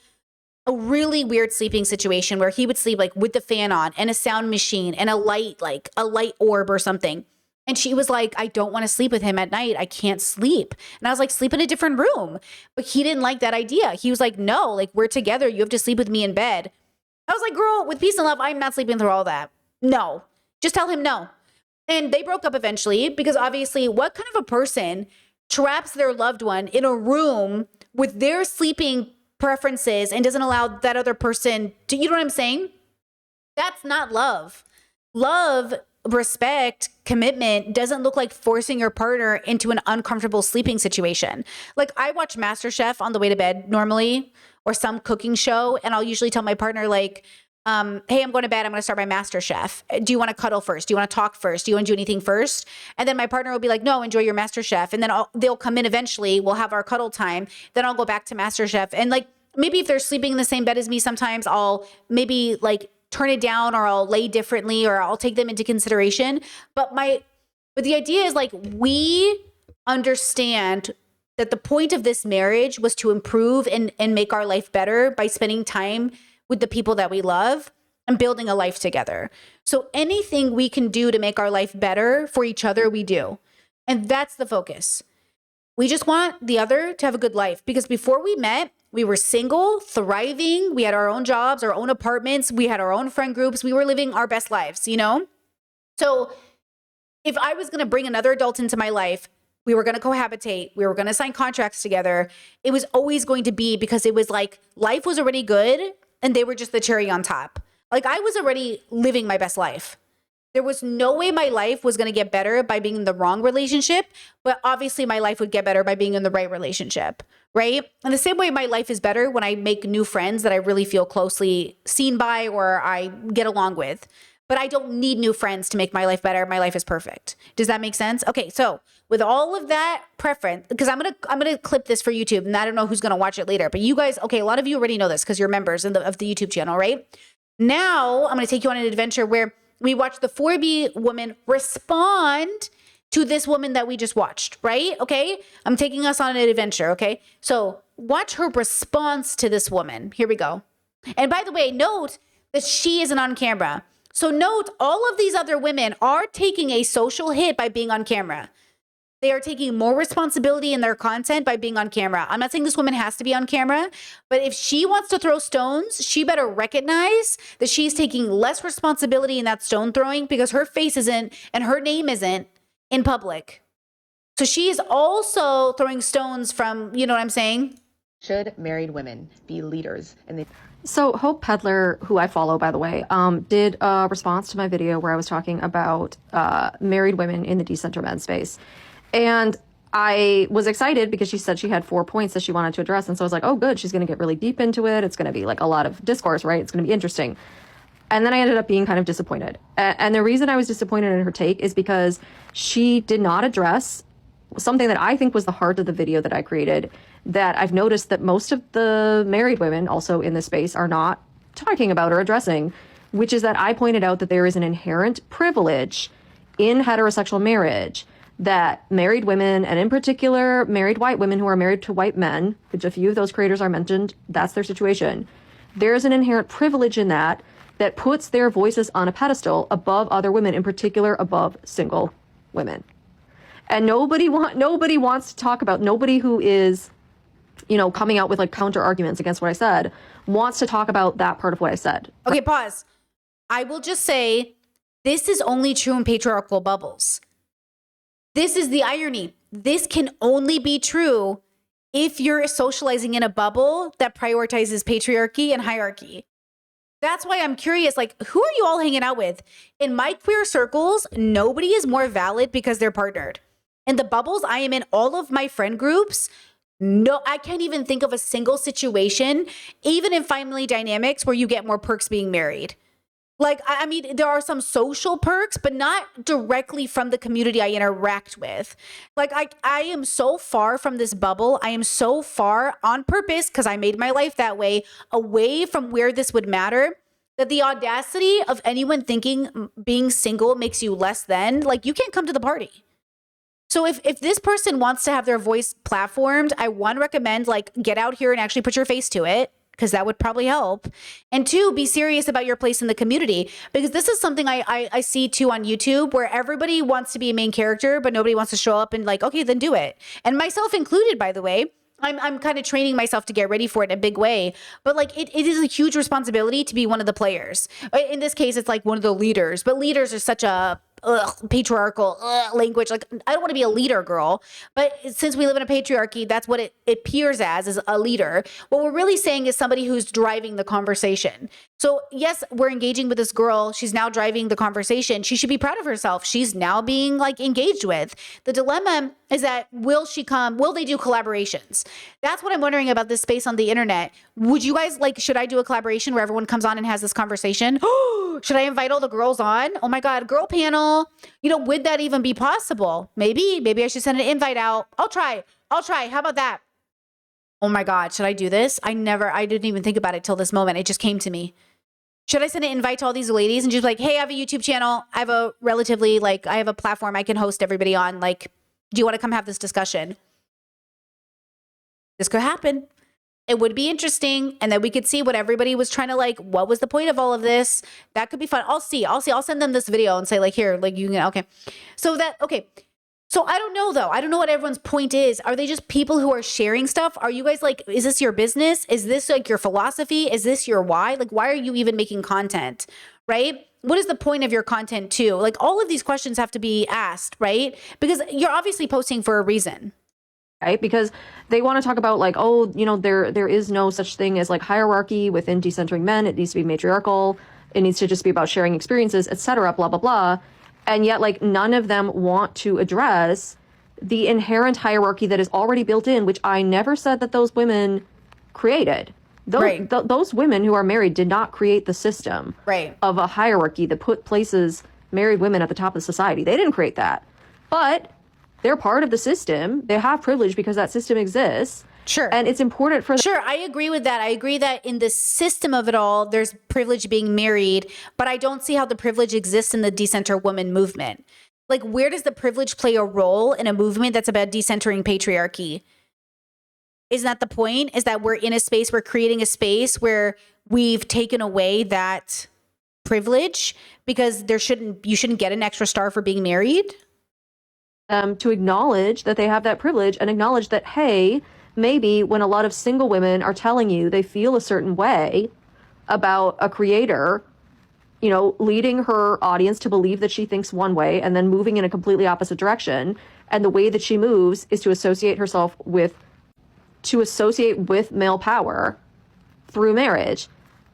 Speaker 1: a really weird sleeping situation where he would sleep like with the fan on and a sound machine and a light, like a light orb or something. And she was like, I don't want to sleep with him at night. I can't sleep. And I was like, sleep in a different room. But he didn't like that idea. He was like, no, like, we're together. You have to sleep with me in bed. I was like, girl, with peace and love, I'm not sleeping through all that. No, just tell him no. And they broke up eventually because obviously, what kind of a person traps their loved one in a room with their sleeping preferences and doesn't allow that other person to, you know what I'm saying? That's not love. Love, respect, commitment doesn't look like forcing your partner into an uncomfortable sleeping situation. Like, I watch MasterChef on the way to bed normally, or some cooking show, and I'll usually tell my partner, like, hey, I'm going to bed. I'm going to start my MasterChef. Do you want to cuddle first? Do you want to talk first? Do you want to do anything first? And then my partner will be like, no, enjoy your MasterChef. And then they'll come in eventually. We'll have our cuddle time. Then I'll go back to MasterChef. And like, maybe if they're sleeping in the same bed as me, sometimes I'll maybe like turn it down, or I'll lay differently, or I'll take them into consideration. But the idea is, like, we understand that the point of this marriage was to improve and make our life better by spending time with the people that we love and building a life together. So anything we can do to make our life better for each other, we do. And that's the focus. We just want the other to have a good life, because before we met, we were single, thriving. We had our own jobs, our own apartments. We had our own friend groups. We were living our best lives, you know? So if I was going to bring another adult into my life, we were going to cohabitate. We were going to sign contracts together. It was always going to be because it was like life was already good and they were just the cherry on top. Like, I was already living my best life. There was no way my life was going to get better by being in the wrong relationship, but obviously my life would get better by being in the right relationship, right? And the same way my life is better when I make new friends that I really feel closely seen by or I get along with. But I don't need new friends to make my life better. My life is perfect. Does that make sense? Okay, so with all of that preference, because I'm gonna clip this for YouTube, and I don't know who's gonna watch it later, but you guys, okay, a lot of you already know this because you're members of the YouTube channel, right? Now I'm gonna take you on an adventure where we watch the 4B woman respond to this woman that we just watched, right? Okay, I'm taking us on an adventure, okay? So watch her response to this woman. Here we go. And by the way, note that she isn't on camera. So note, all of these other women are taking a social hit by being on camera. They are taking more responsibility in their content by being on camera. I'm not saying this woman has to be on camera, but if she wants to throw stones, she better recognize that she's taking less responsibility in that stone throwing because her face isn't and her name isn't in public. So she is also throwing stones from, you know what I'm saying?
Speaker 6: Should married women be leaders in the
Speaker 8: So Hope Pedler, who I follow, by the way, did a response to my video where I was talking about married women in the decenter men space. And I was excited because she said she had 4 points that she wanted to address. And so I was like, oh, good. She's going to get really deep into it. It's going to be like a lot of discourse, right? It's going to be interesting. And then I ended up being kind of disappointed. And the reason I was disappointed in her take is because she did not address something that I think was the heart of the video that I created, that I've noticed that most of the married women also in this space are not talking about or addressing, which is that I pointed out that there is an inherent privilege in heterosexual marriage that married women, and in particular married white women who are married to white men, which a few of those creators are mentioned, that's their situation. There's an inherent privilege in that puts their voices on a pedestal above other women, in particular above single women. And nobody wants to talk about, nobody who is, you know, coming out with like counter arguments against what I said wants to talk about that part of what I said.
Speaker 1: Okay, pause. I will just say this is only true in patriarchal bubbles. This is the irony. This can only be true if you're socializing in a bubble that prioritizes patriarchy and hierarchy. That's why I'm curious, like, who are you all hanging out with? In my queer circles, nobody is more valid because they're partnered. In the bubbles I am in, all of my friend groups, no, I can't even think of a single situation, even in family dynamics, where you get more perks being married. Like, I mean, there are some social perks, but not directly from the community I interact with. Like, I am so far from this bubble. I am so far on purpose, because I made my life that way, away from where this would matter, that the audacity of anyone thinking being single makes you less than, like, you can't come to the party. So if this person wants to have their voice platformed, I one recommend, like, get out here and actually put your face to it, because that would probably help. And two, be serious about your place in the community, because this is something I see too on YouTube, where everybody wants to be a main character, but nobody wants to show up and, like, okay, then do it. And myself included, by the way. I'm kind of training myself to get ready for it in a big way. But, like, it is a huge responsibility to be one of the players. In this case, it's like one of the leaders. But leaders are such a patriarchal language. Like, I don't want to be a leader, girl. But since we live in a patriarchy, that's what it appears as, is a leader. What we're really saying is somebody who's driving the conversation. So yes, we're engaging with this girl. She's now driving the conversation. She should be proud of herself. She's now being, like, engaged with. The dilemma is that will they do collaborations? That's what I'm wondering about this space on the internet. Would you guys, like, should I do a collaboration where everyone comes on and has this conversation? Should I invite all the girls on? Oh my God, girl panel. Would that even be possible? Maybe I should send an invite out. I'll try. How about that? Oh my God, should I do this? I didn't even think about it till this moment. It just came to me. Should I send an invite to all these ladies and just like, hey, I have a YouTube channel. I have a platform I can host everybody on. Like, do you want to come have this discussion? This could happen. It would be interesting. And then we could see what everybody was trying to, like, what was the point of all of this? That could be fun. I'll see. I'll send them this video and say, like, here, like, you can, okay. Okay. So I don't know, though. I don't know what everyone's point is. Are they just people who are sharing stuff? Are you guys, like, is this your business? Is this, like, your philosophy? Is this your why? Like, why are you even making content, right? What is the point of your content too? Like, all of these questions have to be asked, right? Because you're obviously posting for a reason.
Speaker 8: Right? Because they want to talk about, like, oh, there is no such thing as, like, hierarchy within decentering men. It needs to be matriarchal. It needs to just be about sharing experiences, etc., blah, blah, blah. And yet, like, none of them want to address the inherent hierarchy that is already built in, which I never said that those women created. Those women who are married did not create the system of a hierarchy that places married women at the top of society. They didn't create that. But they're part of the system. They have privilege because that system exists.
Speaker 1: Sure.
Speaker 8: And it's important for
Speaker 1: Sure, I agree with that. I agree that in the system of it all, there's privilege being married, but I don't see how the privilege exists in the decenter woman movement. Like, where does the privilege play a role in a movement that's about decentering patriarchy? Isn't that the point? Is that we're creating a space where we've taken away that privilege because you shouldn't get an extra star for being married?
Speaker 8: To acknowledge that they have that privilege and acknowledge that, hey, maybe when a lot of single women are telling you they feel a certain way about a creator, leading her audience to believe that she thinks one way and then moving in a completely opposite direction. And the way that she moves is to associate with male power through marriage.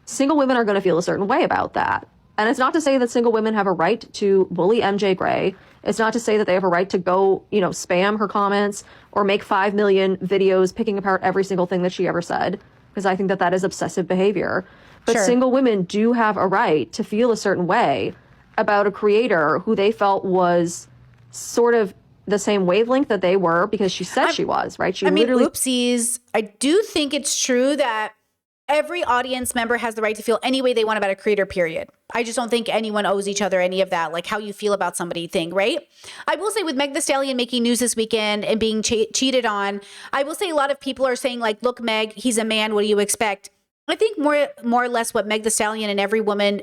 Speaker 8: Single women are going to feel a certain way about that. And it's not to say that single women have a right to bully MJ Gray. It's not to say that they have a right to go, spam her comments or make 5 million videos picking apart every single thing that she ever said, because I think that is obsessive behavior. But
Speaker 1: Sure.
Speaker 8: Single women do have a right to feel a certain way about a creator who they felt was sort of the same wavelength that they were, because she said she was, right?
Speaker 1: Oopsies. I do think it's true that every audience member has the right to feel any way they want about a creator, period. I just don't think anyone owes each other any of that, like how you feel about somebody thing, right? I will say with Meg Thee Stallion making news this weekend and being cheated on, I will say a lot of people are saying, like, look, Meg, he's a man. What do you expect? I think more or less what Meg Thee Stallion and every woman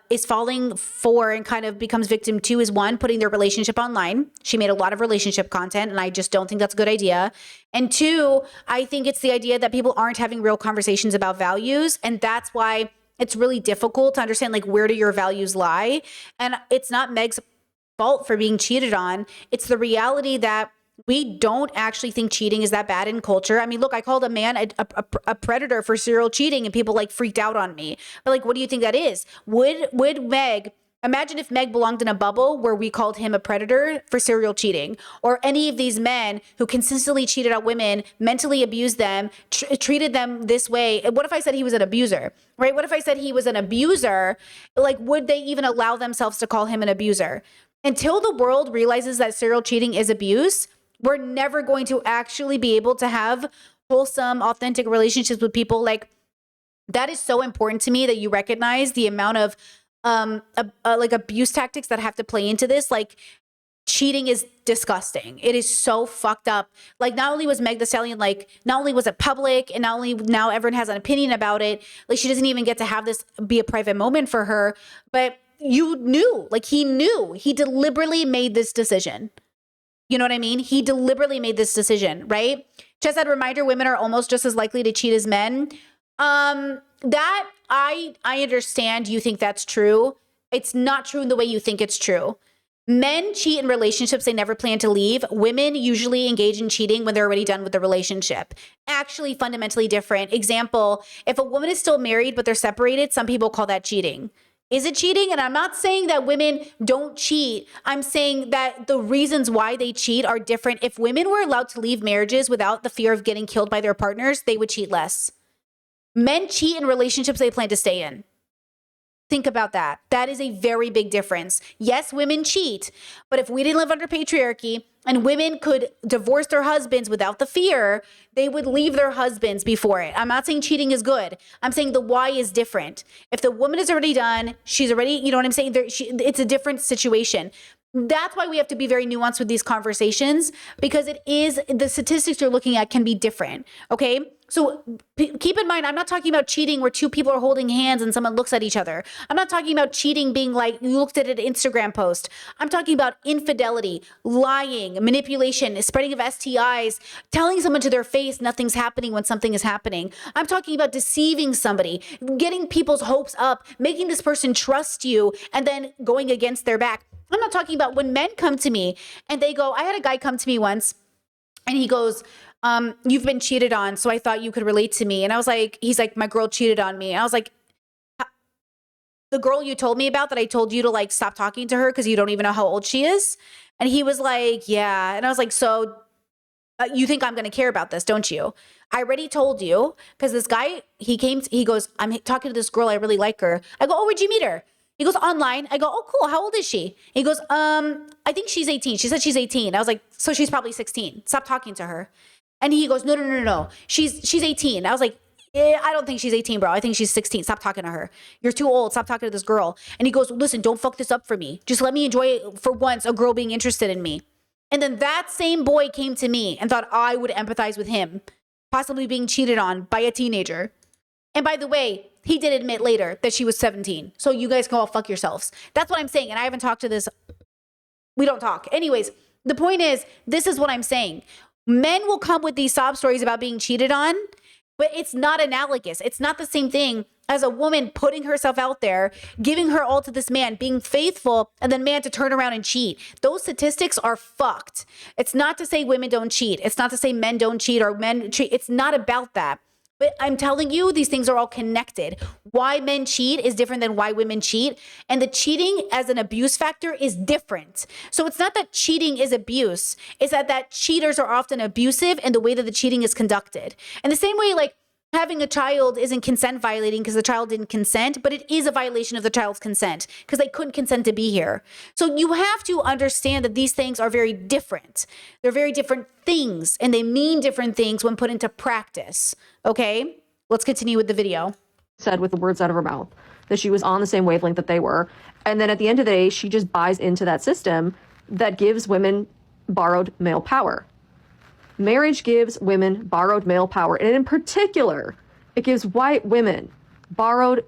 Speaker 1: is falling for and kind of becomes victim to is, one, putting their relationship online. She made a lot of relationship content, and I just don't think that's a good idea. And two, I think it's the idea that people aren't having real conversations about values, and that's why it's really difficult to understand, like, where do your values lie? And it's not Meg's fault for being cheated on. It's the reality that we don't actually think cheating is that bad in culture. I mean, look, I called a man a predator for serial cheating, and people, like, freaked out on me. But, like, what do you think that is? Would Meg, imagine if Meg belonged in a bubble where we called him a predator for serial cheating, or any of these men who consistently cheated on women, mentally abused them, treated them this way. What if I said he was an abuser, right? What if I said he was an abuser? Like, would they even allow themselves to call him an abuser? Until the world realizes that serial cheating is abuse, we're never going to actually be able to have wholesome, authentic relationships with people. Like, That is so important to me that you recognize the amount of like abuse tactics that have to play into this. Like, cheating is disgusting. It is so fucked up. Like, not only was Meg Thee Stallion, like, not only was it public, and not only now everyone has an opinion about it, like, she doesn't even get to have this be a private moment for her, but you knew, like, he knew. He deliberately made this decision. You know what I mean? He deliberately made this decision, right? Just as a reminder, women are almost just as likely to cheat as men. That I understand you think that's true. It's not true in the way you think it's true. Men cheat in relationships they never plan to leave. Women usually engage in cheating when they're already done with the relationship. Actually, fundamentally different. Example, if a woman is still married but they're separated, some people call that cheating. Is it cheating? And I'm not saying that women don't cheat. I'm saying that the reasons why they cheat are different. If women were allowed to leave marriages without the fear of getting killed by their partners, they would cheat less. Men cheat in relationships they plan to stay in. Think about that. That is a very big difference. Yes, women cheat, but if we didn't live under patriarchy and women could divorce their husbands without the fear, they would leave their husbands before it. I'm not saying cheating is good. I'm saying the why is different. If the woman is already done, she's already, you know what I'm saying? It's a different situation. That's why we have to be very nuanced with these conversations, because it is, the statistics you're looking at can be different. Okay. So keep in mind, I'm not talking about cheating where two people are holding hands and someone looks at each other. I'm not talking about cheating being like you looked at an Instagram post. I'm talking about infidelity, lying, manipulation, spreading of STIs, telling someone to their face nothing's happening when something is happening. I'm talking about deceiving somebody, getting people's hopes up, making this person trust you, and then going against their back. I'm not talking about when men come to me and they go, I had a guy come to me once and he goes, you've been cheated on, so I thought you could relate to me. And I was like, he's like, my girl cheated on me. And I was like, the girl you told me about that I told you to like stop talking to her because you don't even know how old she is? And he was like, yeah. And I was like, so you think I'm going to care about this, don't you? I already told you, because this guy, he goes, I'm talking to this girl, I really like her. I go, oh, where'd you meet her? He goes, online. I go, oh, cool. How old is she? He goes, I think she's 18. She said she's 18. I was like, so she's probably 16. Stop talking to her. And he goes, no. She's 18. I was like, I don't think she's 18, bro. I think she's 16. Stop talking to her. You're too old. Stop talking to this girl. And he goes, listen, don't fuck this up for me. Just let me enjoy it for once, a girl being interested in me. And then that same boy came to me and thought I would empathize with him, possibly being cheated on by a teenager. And by the way, he did admit later that she was 17. So you guys can all fuck yourselves. That's what I'm saying. And I haven't talked to this. We don't talk. Anyways, the point is, this is what I'm saying. Men will come with these sob stories about being cheated on, but it's not analogous. It's not the same thing as a woman putting herself out there, giving her all to this man, being faithful, and then man to turn around and cheat. Those statistics are fucked. It's not to say women don't cheat. It's not to say men don't cheat or men cheat. It's not about that. But I'm telling you, these things are all connected. Why men cheat is different than why women cheat. And the cheating as an abuse factor is different. So it's not that cheating is abuse. It's that cheaters are often abusive in the way that the cheating is conducted. And the same way, like, having a child isn't consent violating because the child didn't consent, but it is a violation of the child's consent because they couldn't consent to be here. So you have to understand that these things are very different. They're very different things, and they mean different things when put into practice. Okay, let's continue with the video.
Speaker 8: Said with the words out of her mouth that she was on the same wavelength that they were. And then at the end of the day, she just buys into that system that gives women borrowed male power. Marriage gives women borrowed male power. And in particular, it gives white women borrowed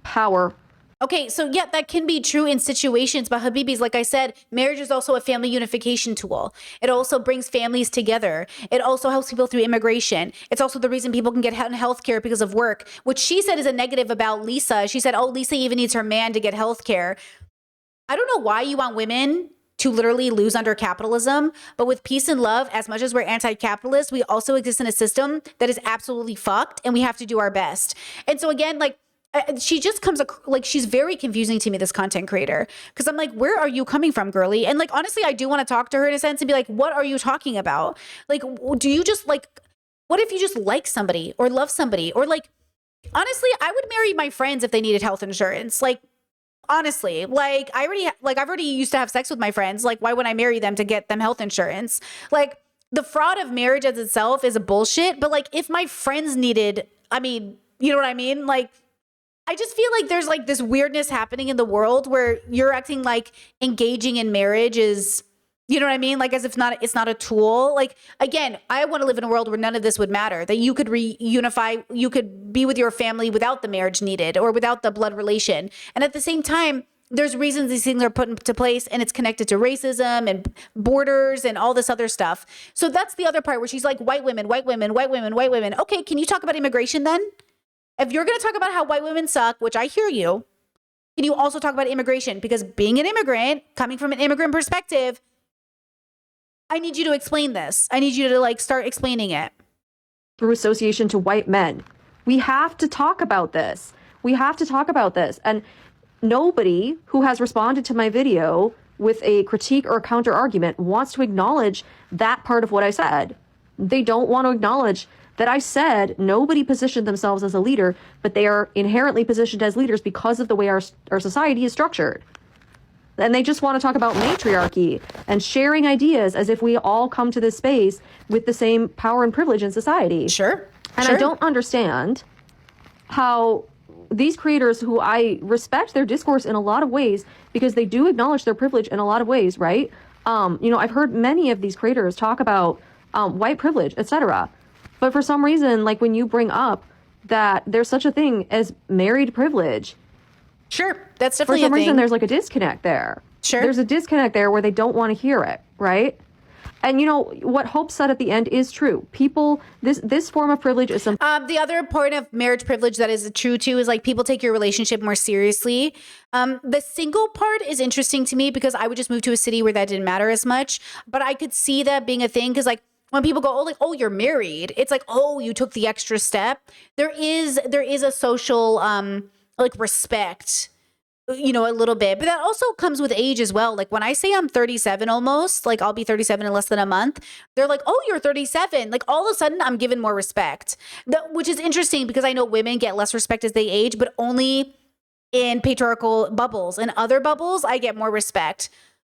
Speaker 8: power.
Speaker 1: Okay, so yeah, that can be true in situations, but Habibis, like I said, marriage is also a family unification tool. It also brings families together. It also helps people through immigration. It's also the reason people can get health care because of work, which she said is a negative about Lisa. She said, oh, Lisa even needs her man to get health care. I don't know why you want women to literally lose under capitalism, but with peace and love, as much as we're anti-capitalist, we also exist in a system that is absolutely fucked, and we have to do our best. And so again, like, she just comes like, she's very confusing to me, this content creator, because I'm like, where are you coming from, girly? And like, honestly, I do want to talk to her in a sense and be like, what are you talking about? Like, do you just like, what if you just like somebody or love somebody? Or like, honestly, I would marry my friends if they needed health insurance. Like, honestly, like, I've already used to have sex with my friends. Like, why would I marry them to get them health insurance? Like, the fraud of marriage as itself is a bullshit. But like, if my friends needed, I mean, You know what I mean? Like, I just feel like there's like this weirdness happening in the world where you're acting like engaging in marriage is, you know what I mean? Like as if it's not a tool. Like, again, I want to live in a world where none of this would matter, that you could reunify, you could be with your family without the marriage needed or without the blood relation. And at the same time, there's reasons these things are put into place, and it's connected to racism and borders and all this other stuff. So that's the other part where she's like, white women, white women, white women, white women. Okay, can you talk about immigration then? If you're going to talk about how white women suck, which I hear you, can you also talk about immigration? Because being an immigrant, coming from an immigrant perspective, I need you to explain this. I need you to like start explaining it.
Speaker 8: Through association to white men. We have to talk about this. We have to talk about this. And nobody who has responded to my video with a critique or a counter argument wants to acknowledge that part of what I said. They don't want to acknowledge that I said nobody positioned themselves as a leader, but they are inherently positioned as leaders because of the way our society is structured. And they just want to talk about matriarchy and sharing ideas as if we all come to this space with the same power and privilege in society.
Speaker 1: Sure.
Speaker 8: And I don't understand how these creators, who I respect their discourse in a lot of ways because they do acknowledge their privilege in a lot of ways, right? I've heard many of these creators talk about white privilege, etc. But for some reason, like when you bring up that there's such a thing as married privilege,
Speaker 1: sure, that's definitely
Speaker 8: for some
Speaker 1: a
Speaker 8: reason
Speaker 1: thing.
Speaker 8: there's like a disconnect there.
Speaker 1: Sure.
Speaker 8: There's a disconnect there where they don't want to hear it, right? And what Hope said at the end is true. People, this form of privilege is something.
Speaker 1: The other point of marriage privilege that is true too is like people take your relationship more seriously. The single part is interesting to me because I would just move to a city where that didn't matter as much. But I could see that being a thing because like when people go, oh, you're married, it's like, oh, you took the extra step. There is a social like respect, a little bit, but that also comes with age as well. Like when I say I'm 37 almost, like I'll be 37 in less than a month, they're like, oh, you're 37. Like all of a sudden I'm given more respect, which is interesting because I know women get less respect as they age, but only in patriarchal bubbles. In other bubbles, I get more respect.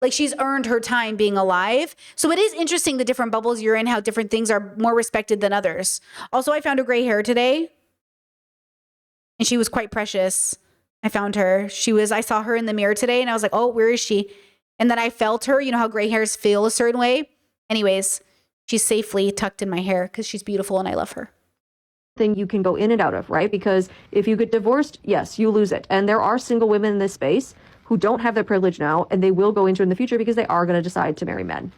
Speaker 1: Like she's earned her time being alive. So it is interesting the different bubbles you're in, how different things are more respected than others. Also, I found her gray hair today and she was quite precious. I found her. I saw her in the mirror today and I was like, oh, where is she? And then I felt her, how gray hairs feel a certain way. Anyways, she's safely tucked in my hair because she's beautiful and I love her.
Speaker 8: Thing you can go in and out of, right? Because if you get divorced, yes, you lose it. And there are single women in this space who don't have their privilege now, and they will go into it in the future because they are going to decide to marry men.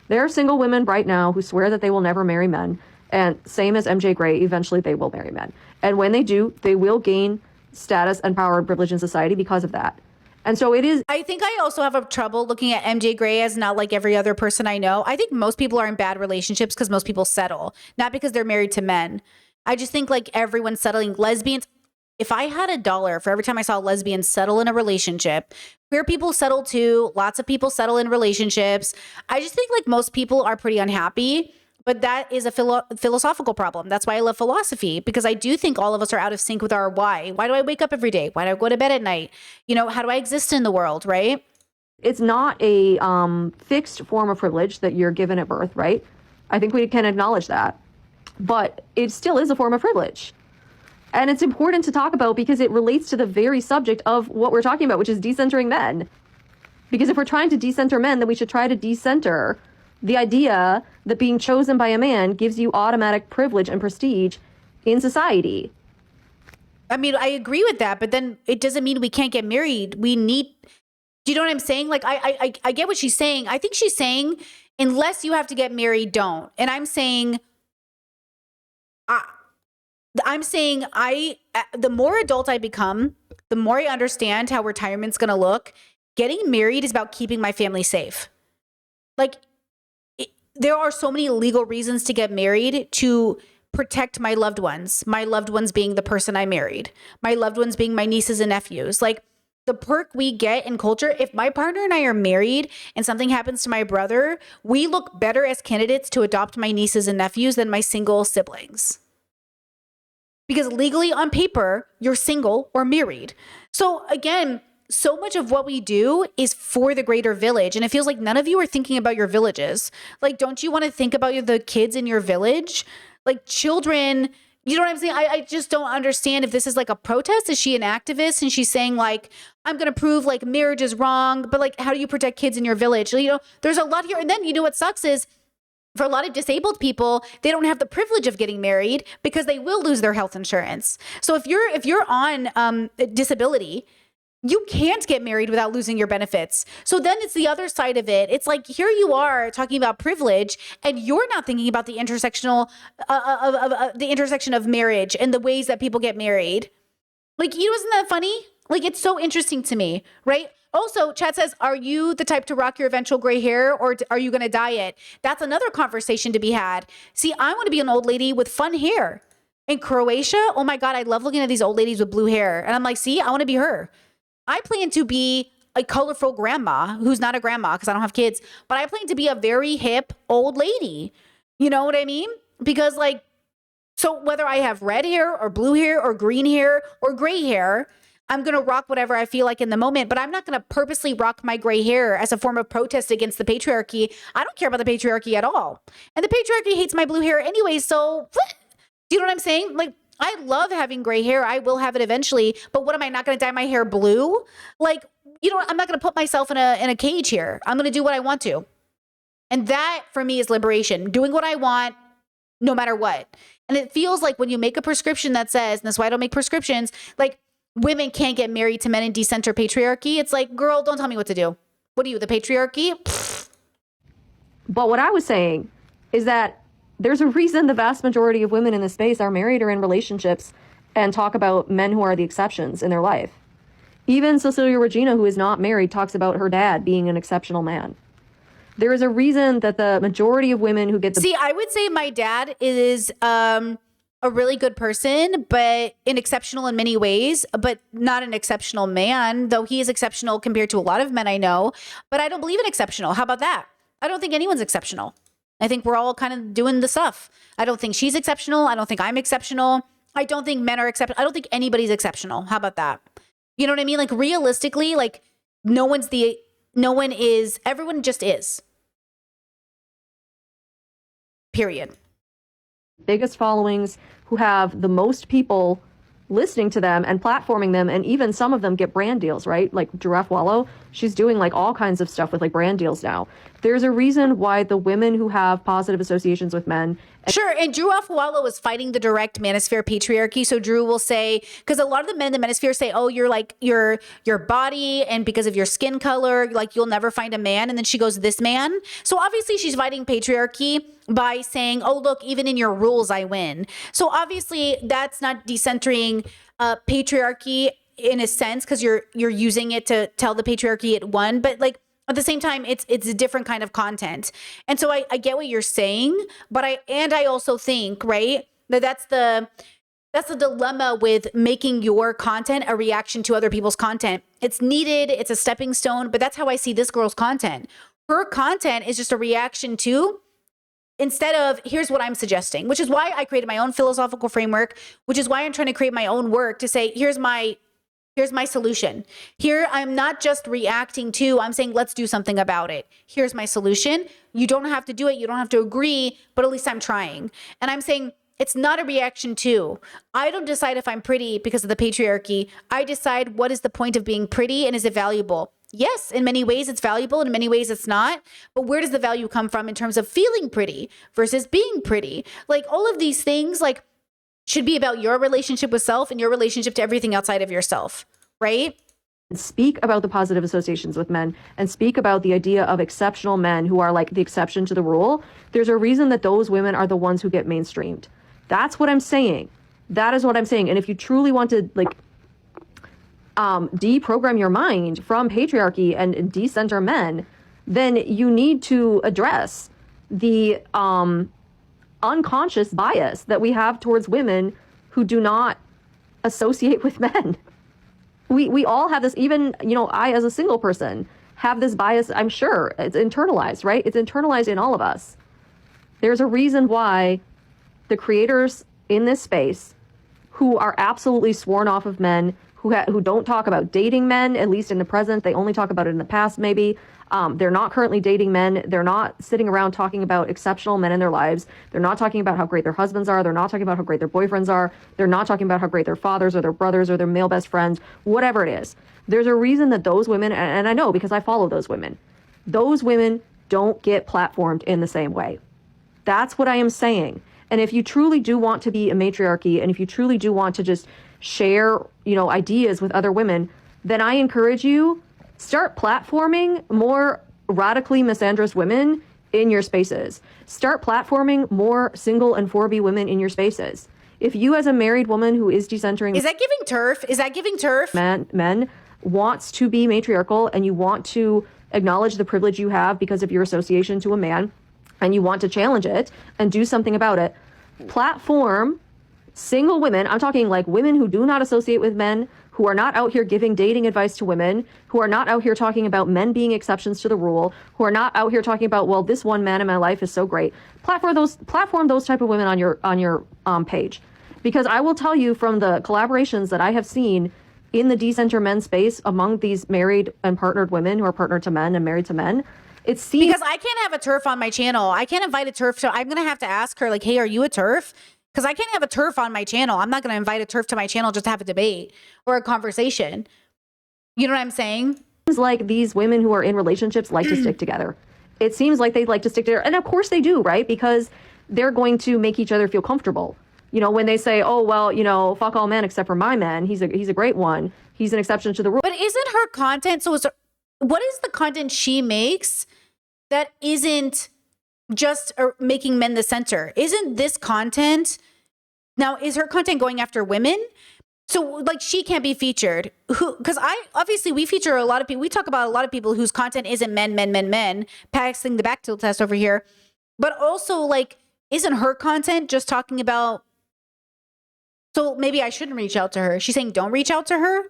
Speaker 8: There are single women right now who swear that they will never marry men, and same as MJ Gray, eventually they will marry men. And when they do, they will gain status and power and privilege in society because of that. And so it is.
Speaker 1: I think I also have a trouble looking at MJ Gray as not like every other person I know. I think most people are in bad relationships because most people settle, not because they're married to men. I just think like everyone's settling. Lesbians. If I had $1 for every time I saw lesbians settle in a relationship, queer people settle too. Lots of people settle in relationships. I just think like most people are pretty unhappy, but that is a philosophical problem. That's why I love philosophy, because I do think all of us are out of sync with our why. Why do I wake up every day? Why do I go to bed at night? How do I exist in the world, right?
Speaker 8: It's not a fixed form of privilege that you're given at birth, right? I think we can acknowledge that. But it still is a form of privilege. And it's important to talk about because it relates to the very subject of what we're talking about, which is decentering men. Because if we're trying to decenter men, then we should try to decenter the idea that being chosen by a man gives you automatic privilege and prestige in society.
Speaker 1: I mean, I agree with that, but then it doesn't mean we can't get married. Do you know what I'm saying? Like, I get what she's saying. I think she's saying, unless you have to get married, don't. And I'm saying, the more adult I become, the more I understand how retirement's going to look. Getting married is about keeping my family safe. Like, there are so many legal reasons to get married to protect my loved ones being the person I married, my loved ones being my nieces and nephews. Like, the perk we get in culture, if my partner and I are married and something happens to my brother, we look better as candidates to adopt my nieces and nephews than my single siblings. Because legally on paper, you're single or married. So again, so much of what we do is for the greater village. And it feels like none of you are thinking about your villages. Like, don't you want to think about the kids in your village? Like, children You know what I'm saying? I just don't understand if this is like a protest. Is she an activist and she's saying like, I'm going to prove like marriage is wrong, but like, how do you protect kids in your village? You know, there's a lot here. And then, you know, what sucks is for a lot of disabled people, they don't have the privilege of getting married because they will lose their health insurance. So if you're on disability, you can't get married without losing your benefits. So then it's the other side of it. It's like, here you are talking about privilege and you're not thinking about the intersectional the intersection of marriage and the ways that people get married. Like, you know, isn't that funny? Like, it's so interesting to me, right? Also, Chad says, are you the type to rock your eventual gray hair or are you going to dye it? That's another conversation to be had. See, I want to be an old lady with fun hair. In Croatia, oh my God, I love looking at these old ladies with blue hair. And I'm like, see, I want to be her. I plan to be a colorful grandma who's not a grandma because I don't have kids, but I plan to be a very hip old lady. You know what I mean? Because like, so whether I have red hair or blue hair or green hair or gray hair, I'm going to rock whatever I feel like in the moment, but I'm not going to purposely rock my gray hair as a form of protest against the patriarchy. I don't care about the patriarchy at all. And the patriarchy hates my blue hair anyway. So do you know what I'm saying? Like, I love having gray hair. I will have it eventually, but what am I not going to dye my hair blue? Like, you know, I'm not going to put myself in a cage here. I'm going to do what I want to. And that for me is liberation, doing what I want, no matter what. And it feels like when you make a prescription that says, and that's why I don't make prescriptions, like women can't get married to men in decenter patriarchy. It's like, girl, don't tell me what to do. What are you, the patriarchy? Pfft.
Speaker 8: But what I was saying is that there's a reason the vast majority of women in this space are married or in relationships and talk about men who are the exceptions in their life. Even Cecilia Regina, who is not married, talks about her dad being an exceptional man. There is a reason that the majority of women who get the...
Speaker 1: See, I would say my dad is a really good person, but exceptional in many ways, but not an exceptional man, though he is exceptional compared to a lot of men I know. But I don't believe in exceptional. How about that? I don't think anyone's exceptional. I think we're all kind of doing the stuff. I don't think she's exceptional. I don't think I'm exceptional. I don't think men are exceptional. I don't think anybody's exceptional. How about that? You know what I mean? Like realistically, like everyone just is. Period.
Speaker 8: biggest followings, who have the most people listening to them and platforming them, and even some of them get brand deals, right? Like Giraffe Wallow, she's doing like all kinds of stuff with like brand deals now. There's a reason why the women who have positive associations with men.
Speaker 1: Sure, and Drew Wallow is fighting the direct manosphere patriarchy. So Drew will say, because a lot of the men in the manosphere say, oh, you're like your body, and because of your skin color, like you'll never find a man. And then she goes, this man. So obviously she's fighting patriarchy by saying, oh, look, even in your rules, I win. So obviously that's not decentering patriarchy in a sense, because you're using it to tell the patriarchy it won. But like, at the same time, it's a different kind of content. And so I get what you're saying, but I also think, right, that's the dilemma with making your content a reaction to other people's content. It's needed, it's a stepping stone, but that's how I see this girl's content. Her content is just a reaction to, instead of, here's what I'm suggesting, which is why I created my own philosophical framework, which is why I'm trying to create my own work to say, here's my solution. Here, I'm not just reacting to, I'm saying, let's do something about it. Here's my solution. You don't have to do it. You don't have to agree, but at least I'm trying. And I'm saying, it's not a reaction to. I don't decide if I'm pretty because of the patriarchy. I decide what is the point of being pretty and is it valuable? Yes, in many ways it's valuable, in many ways it's not. But where does the value come from in terms of feeling pretty versus being pretty? Like all of these things, like, should be about your relationship with self and your relationship to everything outside of yourself, right?
Speaker 8: Speak about the positive associations with men and speak about the idea of exceptional men who are like the exception to the rule. There's a reason that those women are the ones who get mainstreamed. That's what I'm saying. That is what I'm saying. And if you truly want to like deprogram your mind from patriarchy and decenter men, then you need to address the unconscious bias that we have towards women who do not associate with men. We all have this, even, you know, I as a single person have this bias. I'm sure it's internalized, right? It's internalized in all of us. There's a reason why the creators in this space who are absolutely sworn off of men, who don't talk about dating men, at least in the present. They only talk about it in the past, maybe. They're not currently dating men. They're not sitting around talking about exceptional men in their lives. They're not talking about how great their husbands are. They're not talking about how great their boyfriends are. They're not talking about how great their fathers or their brothers or their male best friends, whatever it is. There's a reason that those women, and I know because I follow those women don't get platformed in the same way. That's what I am saying. And if you truly do want to be a matriarchy, and if you truly do want to just share, ideas with other women, then I encourage you, start platforming more radically misandrous women in your spaces. Start platforming more single and 4B women in your spaces. If you as a married woman who is decentering...
Speaker 1: Is that giving turf? Is that giving turf?
Speaker 8: Men wants to be matriarchal, and you want to acknowledge the privilege you have because of your association to a man, and you want to challenge it and do something about it, platform single women. I'm talking like women who do not associate with men, who are not out here giving dating advice to women, who are not out here talking about men being exceptions to the rule, who are not out here talking about, well, this one man in my life is so great. Platform those type of women on your page. Because I will tell you from the collaborations that I have seen in the decenter men space among these married and partnered women who are partnered to men and married to men, it seems...
Speaker 1: Because I can't have a turf on my channel. I can't invite a turf, so I'm going to have to ask her, like, hey, are you a turf? Because I can't have a turf on my channel. I'm not going to invite a turf to my channel just to have a debate or a conversation. You know what I'm saying?
Speaker 8: Seems like these women who are in relationships like to stick together. It seems like they like to stick together. And of course they do, right? Because they're going to make each other feel comfortable. When they say, oh, well, fuck all men except for my man. He's a great one. He's an exception to the rule.
Speaker 1: But isn't her content, what is the content she makes that isn't just making men the center? Isn't this content... Now, is her content going after women? So, like, she can't be featured. Because we feature a lot of people. We talk about a lot of people whose content isn't men, passing the back tilt test over here. But also, like, isn't her content just talking about... So maybe I shouldn't reach out to her. She's saying don't reach out to her?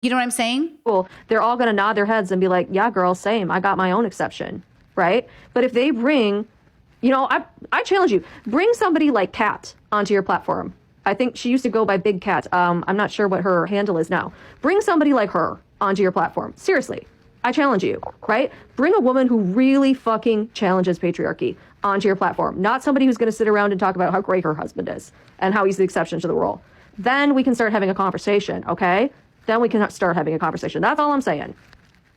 Speaker 1: You know what I'm saying?
Speaker 8: Well, they're all going to nod their heads and be like, yeah, girl, same. I got my own exception, right? But if they bring... I challenge you. Bring somebody like Kat onto your platform. I think she used to go by Big Cat. I'm not sure what her handle is now. Bring somebody like her onto your platform. Seriously. I challenge you, right? Bring a woman who really fucking challenges patriarchy onto your platform. Not somebody who's going to sit around and talk about how great her husband is and how he's the exception to the rule. Then we can start having a conversation, okay? Then we can start having a conversation. That's all I'm saying.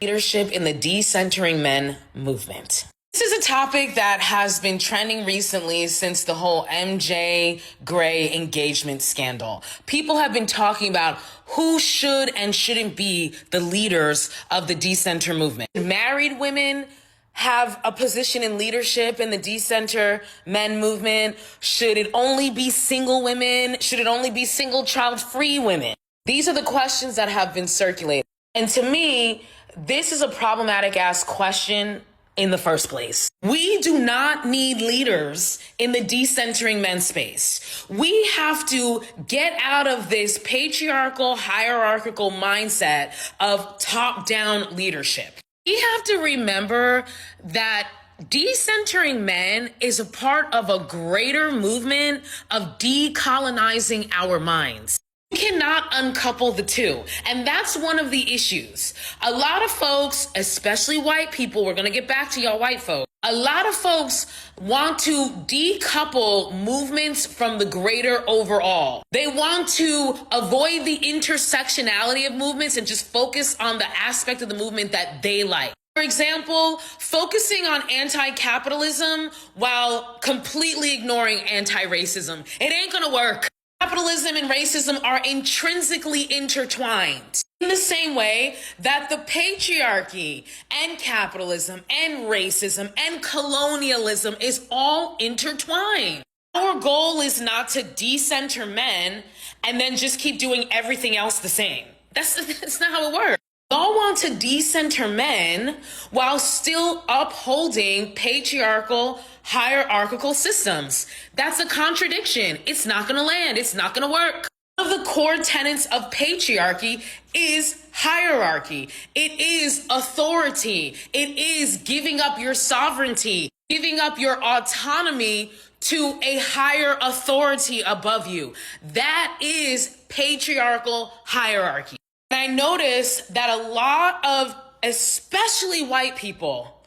Speaker 9: Leadership in the decentering men movement. This is a topic that has been trending recently since the whole MJ Gray engagement scandal. People have been talking about who should and shouldn't be the leaders of the decenter movement. Married women have a position in leadership in the decenter men movement. Should it only be single women? Should it only be single child-free women? These are the questions that have been circulated. And to me, this is a problematic ass question in the first place. We do not need leaders in the decentering men space. We have to get out of this patriarchal, hierarchical mindset of top-down leadership. We have to remember that decentering men is a part of a greater movement of decolonizing our minds. You cannot uncouple the two. And that's one of the issues. A lot of folks, especially white people, we're going to get back to y'all white folks. A lot of folks want to decouple movements from the greater overall. They want to avoid the intersectionality of movements and just focus on the aspect of the movement that they like. For example, focusing on anti-capitalism while completely ignoring anti-racism. It ain't going to work. Capitalism and racism are intrinsically intertwined. In the same way that the patriarchy and capitalism and racism and colonialism is all intertwined. Our goal is not to decenter men and then just keep doing everything else the same. That's not how it works. We all want to decenter men while still upholding patriarchal, hierarchical systems. That's a contradiction. It's not going to land. It's not going to work. One of the core tenets of patriarchy is hierarchy. It is authority. It is giving up your sovereignty. giving up your autonomy to a higher authority above you. That is patriarchal hierarchy. And I notice that a lot of, especially white people,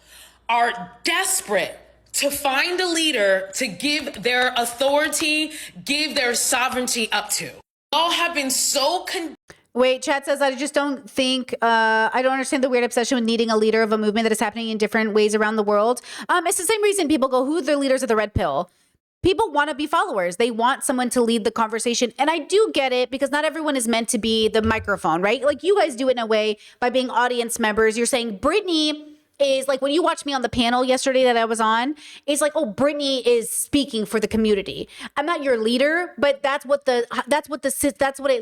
Speaker 9: are desperate to find a leader to give their authority, give their sovereignty up to. All have been so
Speaker 1: Wait, chat says, I just don't think, I don't understand the weird obsession with needing a leader of a movement that is happening in different ways around the world. It's the same reason people go, who are the leaders of the red pill? People want to be followers. They want someone to lead the conversation. And I do get it, because not everyone is meant to be the microphone, right? Like, you guys do it in a way by being audience members. You're saying Brittany is like, when you watched me on the panel yesterday that I was on, it's like, oh, Brittany is speaking for the community. I'm not your leader, but that's what it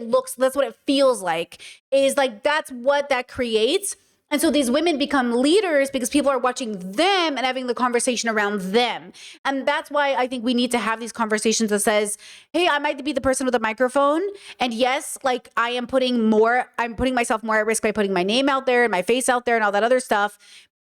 Speaker 1: looks, that's what it feels like, is like, that's what that creates. And so these women become leaders because people are watching them and having the conversation around them. And that's why I think we need to have these conversations that says, hey, I might be the person with a microphone. And yes, like, I'm putting myself more at risk by putting my name out there and my face out there and all that other stuff.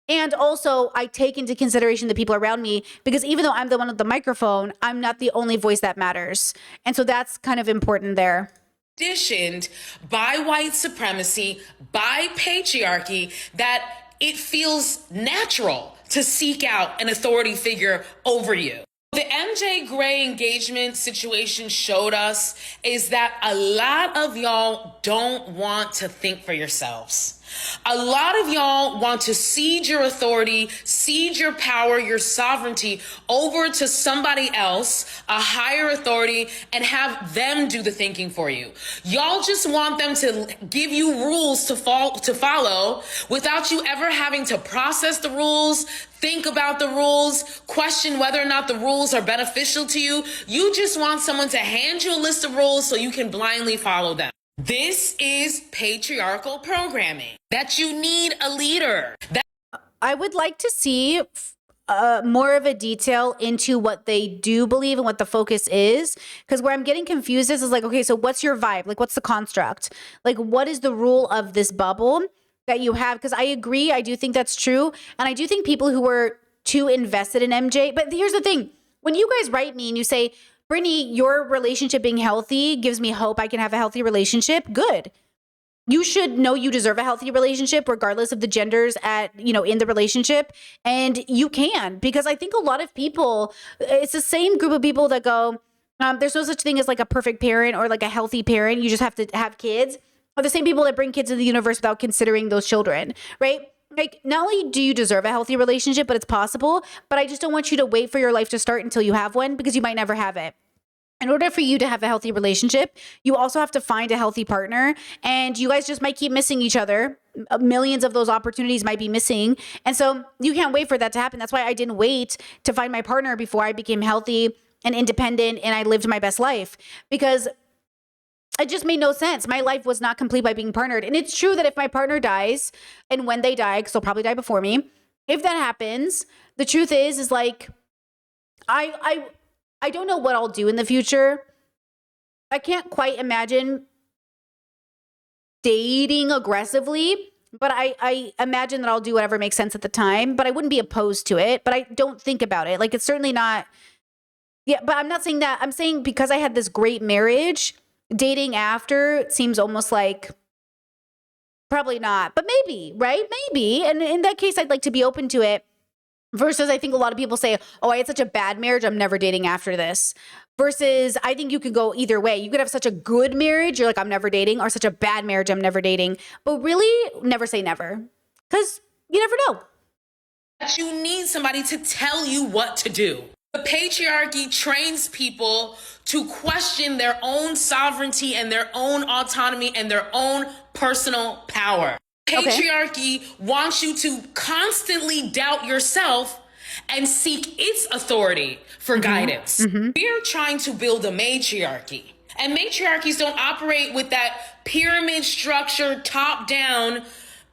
Speaker 1: And also, I take into consideration the people around me, because even though I'm the one with the microphone, I'm not the only voice that matters. And so that's kind of important there.
Speaker 9: Conditioned by white supremacy, by patriarchy, that it feels natural to seek out an authority figure over you. The MJ Gray engagement situation showed us is that a lot of y'all don't want to think for yourselves. A lot of y'all want to cede your authority, cede your power, your sovereignty over to somebody else, a higher authority, and have them do the thinking for you. Y'all just want them to give you rules to follow without you ever having to process the rules, think about the rules, question whether or not the rules are beneficial to you. You just want someone to hand you a list of rules so you can blindly follow them. This is patriarchal programming, that you need a leader.
Speaker 1: I would like to see more of a detail into what they do believe and what the focus is. Because where I'm getting confused is like, okay, so what's your vibe? Like, what's the construct? Like, what is the rule of this bubble that you have? Because I agree, I do think that's true. And I do think people who were too invested in MJ, but here's the thing. When you guys write me and you say, Brittany, your relationship being healthy gives me hope I can have a healthy relationship. Good. You should know you deserve a healthy relationship regardless of the genders in the relationship. And you can, because I think a lot of people, it's the same group of people that go, there's no such thing as like a perfect parent or like a healthy parent. You just have to have kids. Are the same people that bring kids into the universe without considering those children, right? Like, not only do you deserve a healthy relationship, but it's possible, but I just don't want you to wait for your life to start until you have one, because you might never have it. In order for you to have a healthy relationship, you also have to find a healthy partner, and you guys just might keep missing each other. Millions of those opportunities might be missing. And so you can't wait for that to happen. That's why I didn't wait to find my partner before I became healthy and independent and I lived my best life, because it just made no sense. My life was not complete by being partnered. And it's true that if my partner dies, and when they die, because they'll probably die before me, if that happens, the truth is like, I don't know what I'll do in the future. I can't quite imagine dating aggressively, but I imagine that I'll do whatever makes sense at the time, but I wouldn't be opposed to it, but I don't think about it. Like, it's certainly not, yeah, but I'm not saying that. I'm saying because I had this great marriage, dating after seems almost like probably not, but maybe, right? Maybe. And in that case, I'd like to be open to it. Versus, I think a lot of people say, oh, I had such a bad marriage, I'm never dating after this. Versus, I think you could go either way. You could have such a good marriage, you're like, I'm never dating, or such a bad marriage, I'm never dating. But really, never say never. Because you never know.
Speaker 9: That you need somebody to tell you what to do. The patriarchy trains people to question their own sovereignty and their own autonomy and their own personal power. Patriarchy wants you to constantly doubt yourself and seek its authority for guidance. We're trying to build a matriarchy. And matriarchies don't operate with that pyramid structure, top-down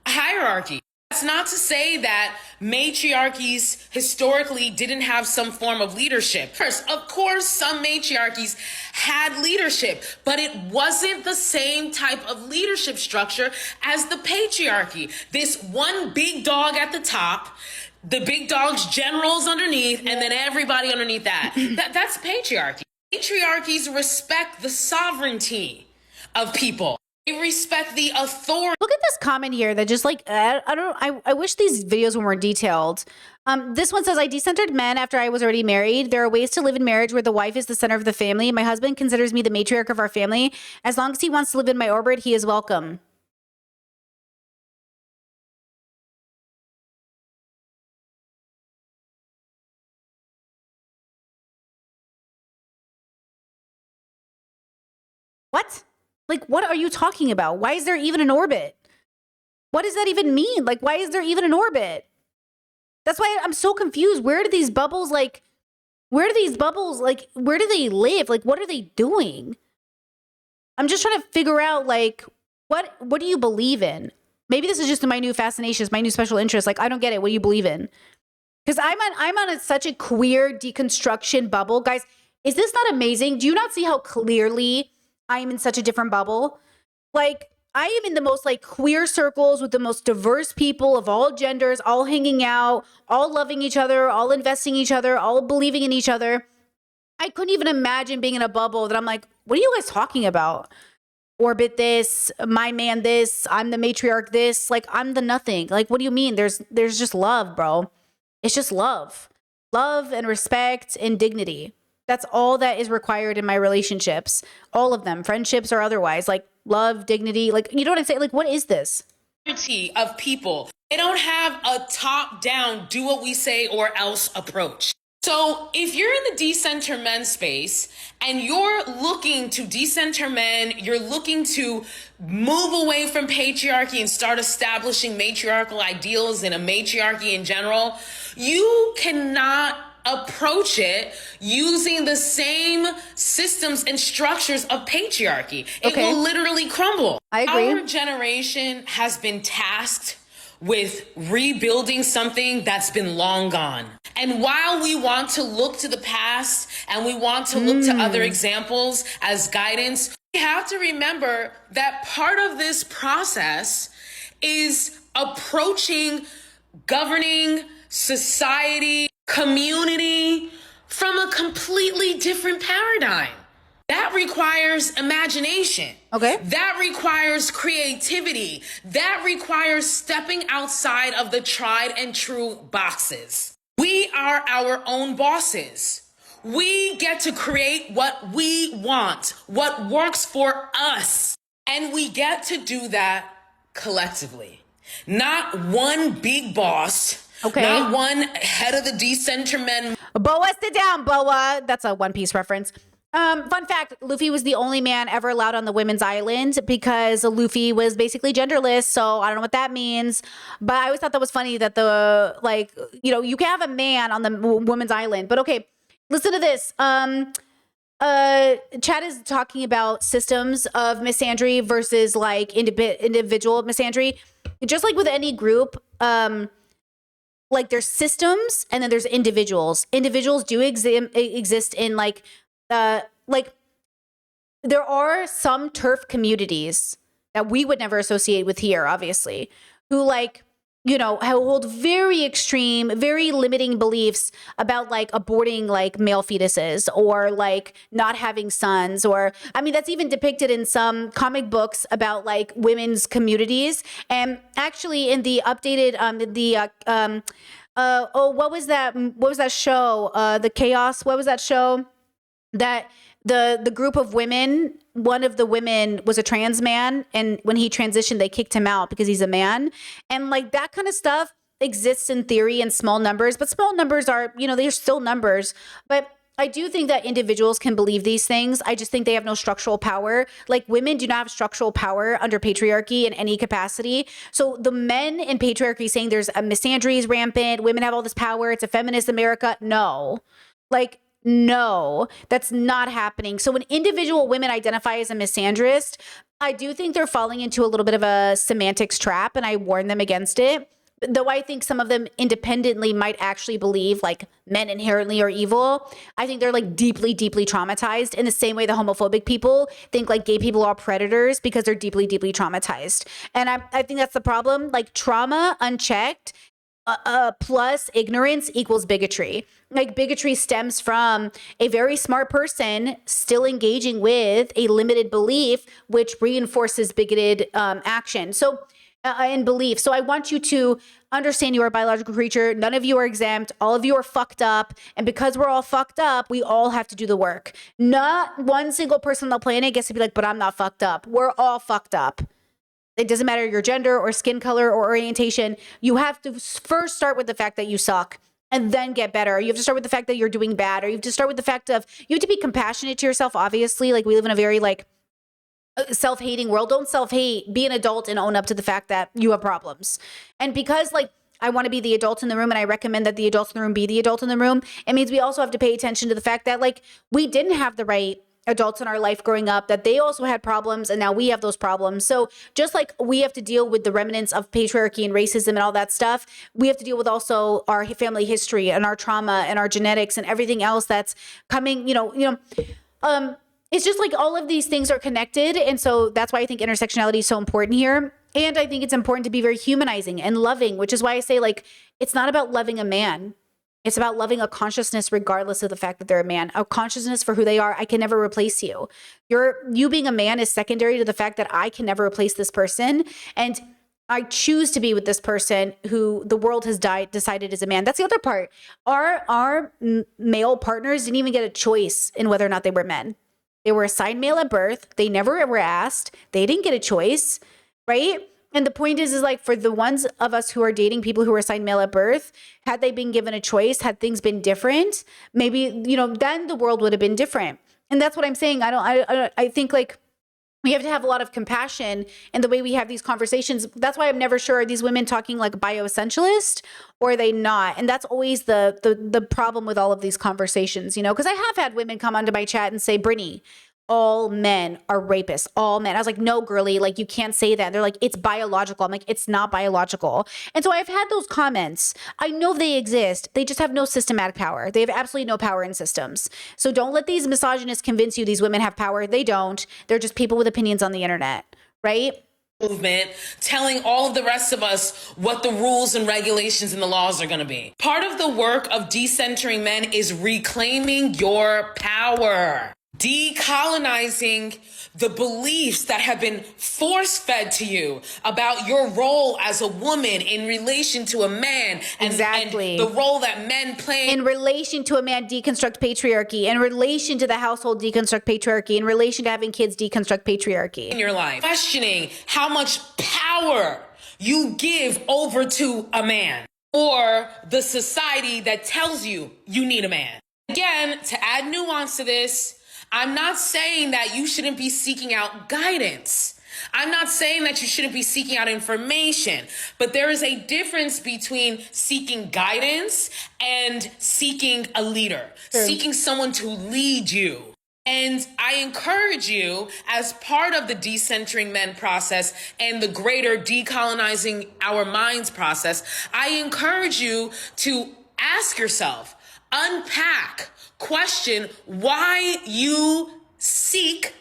Speaker 9: hierarchy. That's not to say that matriarchies historically didn't have some form of leadership. First, of course, some matriarchies had leadership, but it wasn't the same type of leadership structure as the patriarchy. This one big dog at the top the big dogs, generals underneath, and then everybody underneath that. That's patriarchy. Patriarchies respect the sovereignty of people. They respect the authority.
Speaker 1: Look at this comment here that just like, I wish these videos were more detailed. This one says, I decentered men after I was already married. There are ways to live in marriage where the wife is the center of the family. My husband considers me the matriarch of our family. As long as he wants to live in my orbit, he is welcome. What? Like, what are you talking about? Why is there even an orbit? What does that even mean? Like, why is there even an orbit? That's why I'm so confused. Where do these bubbles, like, where do they live? Like, what are they doing? I'm just trying to figure out, like, what do you believe in? Maybe this is just my new fascinations, my new special interest. Like, I don't get it. What do you believe in? Because I'm on such a queer deconstruction bubble. Guys, is this not amazing? Do you not see how clearly I am in such a different bubble? Like, I am in the most like queer circles with the most diverse people of all genders, all hanging out, all loving each other, all investing in each other, all believing in each other. I couldn't even imagine being in a bubble that I'm like, what are you guys talking about? Orbit this, my man this, I'm the matriarch this, like I'm the nothing. Like, what do you mean? There's just love, bro. It's just love. Love and respect and dignity. That's all that is required in my relationships. All of them, friendships or otherwise, like love, dignity. Like, you know what I'm saying? Like, what is this?
Speaker 9: Of people. They don't have a top-down, do what we say or else approach. So if you're in the decenter men space and you're looking to decenter men, you're looking to move away from patriarchy and start establishing matriarchal ideals and a matriarchy in general, you cannot approach it using the same systems and structures of patriarchy. It will literally crumble.
Speaker 1: I agree.
Speaker 9: Our generation has been tasked with rebuilding something that's been long gone. And while we want to look to the past and we want to look to other examples as guidance, we have to remember that part of this process is approaching governing society, community from a completely different paradigm. That requires imagination.
Speaker 1: Okay.
Speaker 9: That requires creativity. That requires stepping outside of the tried and true boxes. We are our own bosses. We get to create what we want, what works for us. And we get to do that collectively. Not one big boss.
Speaker 1: Okay.
Speaker 9: Not one head of the decenter men.
Speaker 1: Boa, sit down, Boa. That's a One Piece reference. Fun fact, Luffy was the only man ever allowed on the women's island because Luffy was basically genderless. So I don't know what that means. But I always thought that was funny that you can have a man on the women's island. But okay, listen to this. Chad is talking about systems of misandry versus like individual misandry. Just like with any group, like there's systems and then there's individuals. Individuals do exist in like there are some TERF communities that we would never associate with here, obviously, who hold very extreme, very limiting beliefs about like aborting like male fetuses or like not having sons, or I mean that's even depicted in some comic books about like women's communities. And actually in the updated what was that show? The Chaos, what was that show? That the group of women, one of the women was a trans man, and when he transitioned, they kicked him out because he's a man. And like that kind of stuff exists in theory in small numbers, but small numbers are, they're still numbers. But I do think that individuals can believe these things. I just think they have no structural power. Like women do not have structural power under patriarchy in any capacity. So the men in patriarchy saying there's a misandry is rampant, women have all this power, it's a feminist America. No, that's not happening. So when individual women identify as a misandrist, I do think they're falling into a little bit of a semantics trap, and I warn them against it. Though I think some of them independently might actually believe like men inherently are evil. I think they're like deeply, deeply traumatized in the same way the homophobic people think like gay people are predators because they're deeply, deeply traumatized. And I think that's the problem. Like trauma unchecked plus ignorance equals bigotry. Like bigotry stems from a very smart person still engaging with a limited belief, which reinforces bigoted action. So, and belief. So I want you to understand you are a biological creature. None of you are exempt. All of you are fucked up. And because we're all fucked up, we all have to do the work. Not one single person on the planet gets to be like, but I'm not fucked up. We're all fucked up. It doesn't matter your gender or skin color or orientation. You have to first start with the fact that you suck and then get better. You have to start with the fact that you're doing bad, or you have to start with the fact of you have to be compassionate to yourself. Obviously, like we live in a very like self-hating world. Don't self-hate. Be an adult and own up to the fact that you have problems. And because like I want to be the adult in the room and I recommend that the adults in the room be the adult in the room, it means we also have to pay attention to the fact that like we didn't have the right adults in our life growing up, that they also had problems and now we have those problems. So just like we have to deal with the remnants of patriarchy and racism and all that stuff, we have to deal with also our family history and our trauma and our genetics and everything else that's coming, it's just like all of these things are connected. And so that's why I think intersectionality is so important here. And I think it's important to be very humanizing and loving, which is why I say like, it's not about loving a man. It's about loving a consciousness regardless of the fact that they're a man, a consciousness for who they are. I can never replace you. You being a man is secondary to the fact that I can never replace this person. And I choose to be with this person who the world has decided is a man. That's the other part. Our male partners didn't even get a choice in whether or not they were men. They were assigned male at birth. They never were asked. They didn't get a choice, right? And the point is like for the ones of us who are dating people who are assigned male at birth, had they been given a choice, had things been different, maybe, then the world would have been different. And that's what I'm saying. I think like we have to have a lot of compassion in the way we have these conversations. That's why I'm never sure, are these women talking like bioessentialist or are they not? And that's always the problem with all of these conversations, because I have had women come onto my chat and say, Brittany, all men are rapists, all men. I was like, no, girly, like you can't say that. They're like, it's biological. I'm like, it's not biological. And so I've had those comments. I know they exist. They just have no systematic power. They have absolutely no power in systems. So don't let these misogynists convince you these women have power. They don't. They're just people with opinions on the internet, right?
Speaker 9: Movement telling all of the rest of us what the rules and regulations and the laws are going to be. Part of the work of decentering men is reclaiming your power. Decolonizing the beliefs that have been force-fed to you about your role as a woman in relation to a man.
Speaker 1: Exactly.
Speaker 9: And the role that men play.
Speaker 1: In relation to a man, deconstruct patriarchy. In relation to the household, deconstruct patriarchy. In relation to having kids, deconstruct patriarchy.
Speaker 9: In your life. Questioning how much power you give over to a man or the society that tells you you need a man. Again, to add nuance to this, I'm not saying that you shouldn't be seeking out guidance. I'm not saying that you shouldn't be seeking out information, but there is a difference between seeking guidance and seeking a leader, seeking someone to lead you. And I encourage you, as part of the decentering men process and the greater decolonizing our minds process, I encourage you to ask yourself, unpack, question why you seek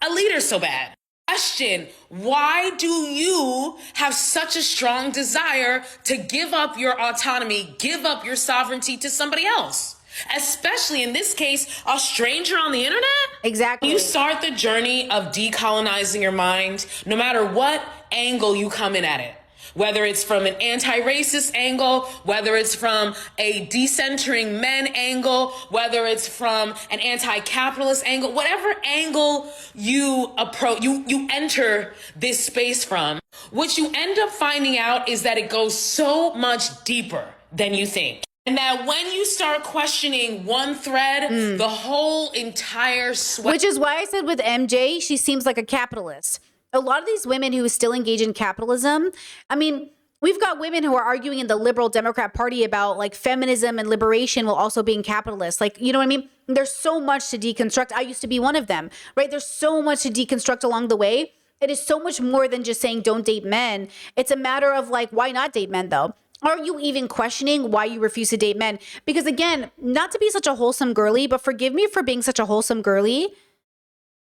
Speaker 9: a leader so bad. Question, why do you have such a strong desire to give up your autonomy, give up your sovereignty to somebody else? Especially in this case, a stranger on the internet?
Speaker 1: Exactly.
Speaker 9: You start the journey of decolonizing your mind, no matter what angle you come in at it. Whether it's from an anti-racist angle, whether it's from a decentering men angle, whether it's from an anti-capitalist angle, whatever angle you approach, you enter this space from, what you end up finding out is that it goes so much deeper than you think. And that when you start questioning one thread, the whole entire
Speaker 1: Which is why I said with MJ, she seems like a capitalist. A lot of these women who still engage in capitalism, I mean, we've got women who are arguing in the liberal Democrat Party about like feminism and liberation while also being capitalist. Like, you know what I mean? There's so much to deconstruct. I used to be one of them, right? There's so much to deconstruct along the way. It is so much more than just saying don't date men. It's a matter of like, why not date men though? Are you even questioning why you refuse to date men? Because again, not to be such a wholesome girly, but forgive me for being such a wholesome girly.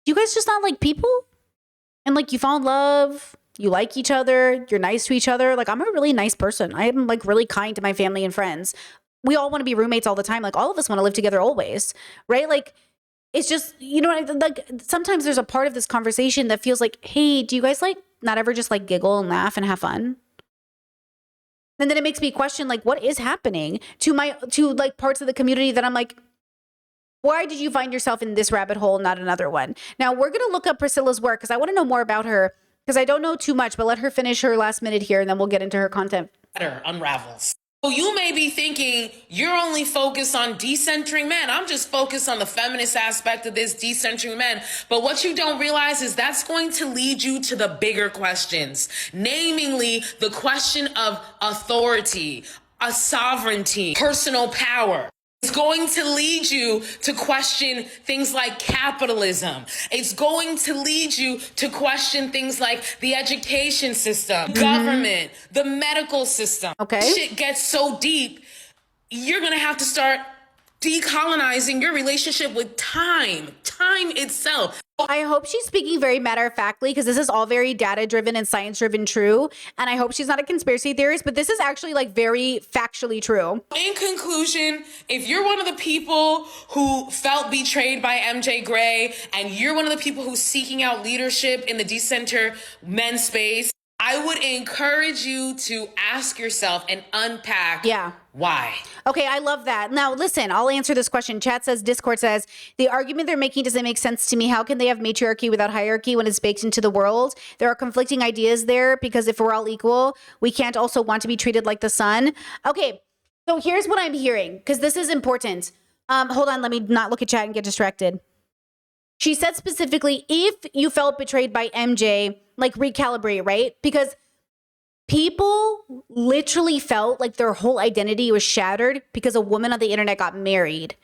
Speaker 1: You guys just not like people? And like you fall in love you like each other, you're nice to each other. Like, I'm a really nice person. I am like really kind to my family and friends. We all want to be roommates all the time. Like, all of us want to live together always, right? Like, it's just, you know, like sometimes there's a part of this conversation that feels like, hey, do you guys like not ever just like giggle and laugh and have fun? And then it makes me question, like, what is happening to like parts of the community that I'm like, why did you find yourself in this rabbit hole, not another one? Now, we're going to look up Priscilla's work because I want to know more about her because I don't know too much, but let her finish her last minute here and then we'll get into her content.
Speaker 9: Unravels. So you may be thinking you're only focused on decentering men. I'm just focused on the feminist aspect of this, decentering men. But what you don't realize is that's going to lead you to the bigger questions, namely the question of authority, sovereignty, personal power. It's going to lead you to question things like capitalism. It's going to lead you to question things like the education system, government, the medical system.
Speaker 1: Okay.
Speaker 9: Shit gets so deep, you're going to have to start decolonizing your relationship with time itself.
Speaker 1: I hope she's speaking very matter-of-factly because this is all very data-driven and science-driven true. And I hope she's not a conspiracy theorist, but this is actually like very factually true.
Speaker 9: In conclusion, if you're one of the people who felt betrayed by MJ Gray and you're one of the people who's seeking out leadership in the decenter men space, I would encourage you to ask yourself and unpack why.
Speaker 1: Okay, I love that. Now, listen, I'll answer this question. Chat says, Discord says, the argument they're making doesn't make sense to me. How can they have matriarchy without hierarchy when it's baked into the world? There are conflicting ideas there because if we're all equal, we can't also want to be treated like the sun. Okay, so here's what I'm hearing because this is important. Hold on, let me not look at chat and get distracted. She said specifically, if you felt betrayed by MJ, like recalibrate, right? Because people literally felt like their whole identity was shattered because a woman on the internet got married.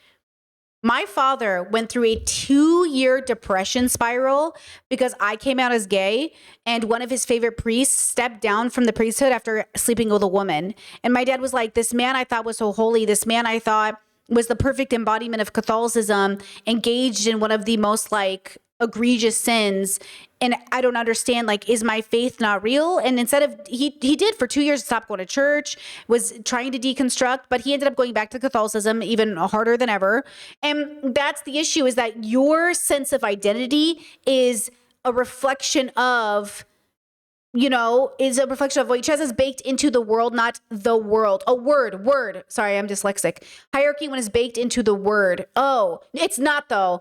Speaker 1: My father went through a 2-year depression spiral because I came out as gay and one of his favorite priests stepped down from the priesthood after sleeping with a woman. And my dad was like, this man I thought was so holy, this man I thought was the perfect embodiment of Catholicism, engaged in one of the most like egregious sins. And I don't understand, like, is my faith not real? And instead of, he did for 2 years stop going to church, was trying to deconstruct, but he ended up going back to Catholicism even harder than ever. And that's the issue, is that your sense of identity is a reflection of, you know, is a reflection of what Chez is baked into the world, not the world. A word. Sorry, I'm dyslexic. Hierarchy when it's baked into the word. Oh, it's not though.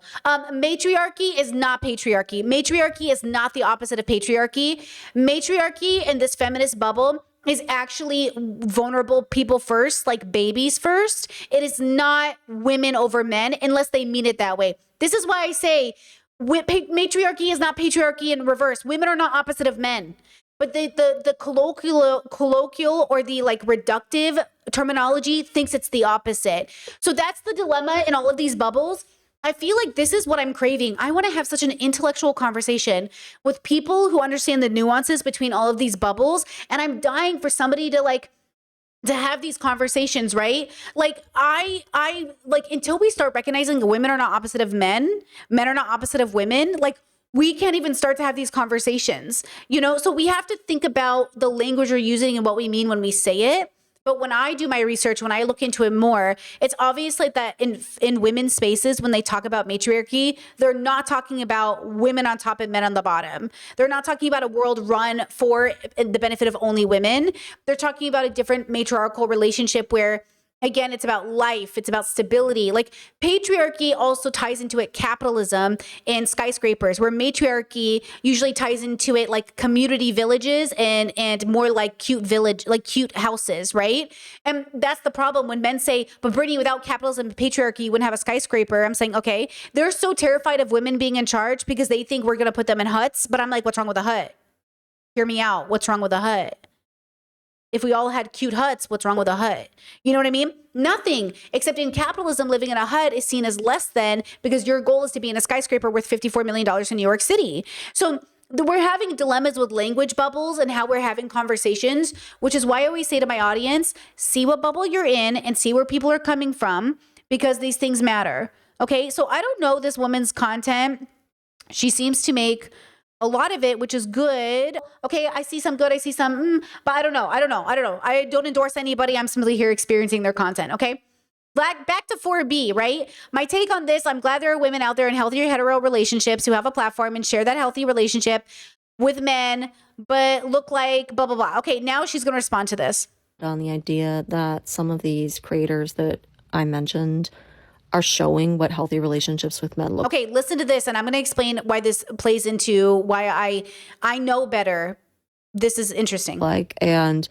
Speaker 1: Matriarchy is not patriarchy. Matriarchy is not the opposite of patriarchy. Matriarchy in this feminist bubble is actually vulnerable people first, like babies first. It is not women over men unless they mean it that way. This is why I say matriarchy is not patriarchy in reverse. Women are not opposite of men. But the colloquial or the like reductive terminology thinks it's the opposite. So that's the dilemma in all of these bubbles. I feel like this is what I'm craving. I want to have such an intellectual conversation with people who understand the nuances between all of these bubbles. And I'm dying for somebody to have these conversations, right? Like I like until we start recognizing women are not opposite of men are not opposite of women, like we can't even start to have these conversations, you know? So we have to think about the language we're using and what we mean when we say it. But when I do my research, when I look into it more, it's obvious like that in women's spaces, when they talk about matriarchy, they're not talking about women on top and men on the bottom. They're not talking about a world run for the benefit of only women. They're talking about a different matriarchal relationship where, again, it's about life. It's about stability. Like patriarchy also ties into it capitalism and skyscrapers, where matriarchy usually ties into it like community villages and more like cute houses, right? And that's the problem when men say, but Brittany, without capitalism and patriarchy, you wouldn't have a skyscraper. I'm saying, okay, they're so terrified of women being in charge because they think we're going to put them in huts. But I'm like, what's wrong with a hut? Hear me out. What's wrong with a hut? If we all had cute huts, what's wrong with a hut? You know what I mean? Nothing, except in capitalism, living in a hut is seen as less than because your goal is to be in a skyscraper worth $54 million in New York City. So we're having dilemmas with language bubbles and how we're having conversations, which is why I always say to my audience, see what bubble you're in and see where people are coming from, because these things matter. Okay, so I don't know this woman's content. She seems to make a lot of it, which is good. Okay, I see some good, I see some, but I don't know. I don't endorse anybody. I'm simply here experiencing their content, okay? Back to 4B, right? My take on this, I'm glad there are women out there in healthier hetero relationships who have a platform and share that healthy relationship with men, but look like blah, blah, blah. Okay, now she's going to respond to this.
Speaker 8: On the idea that some of these creators that I mentioned are showing what healthy relationships with men look.
Speaker 1: Okay, listen to this, and I'm going to explain why this plays into why I know better. This is interesting.
Speaker 8: Like, and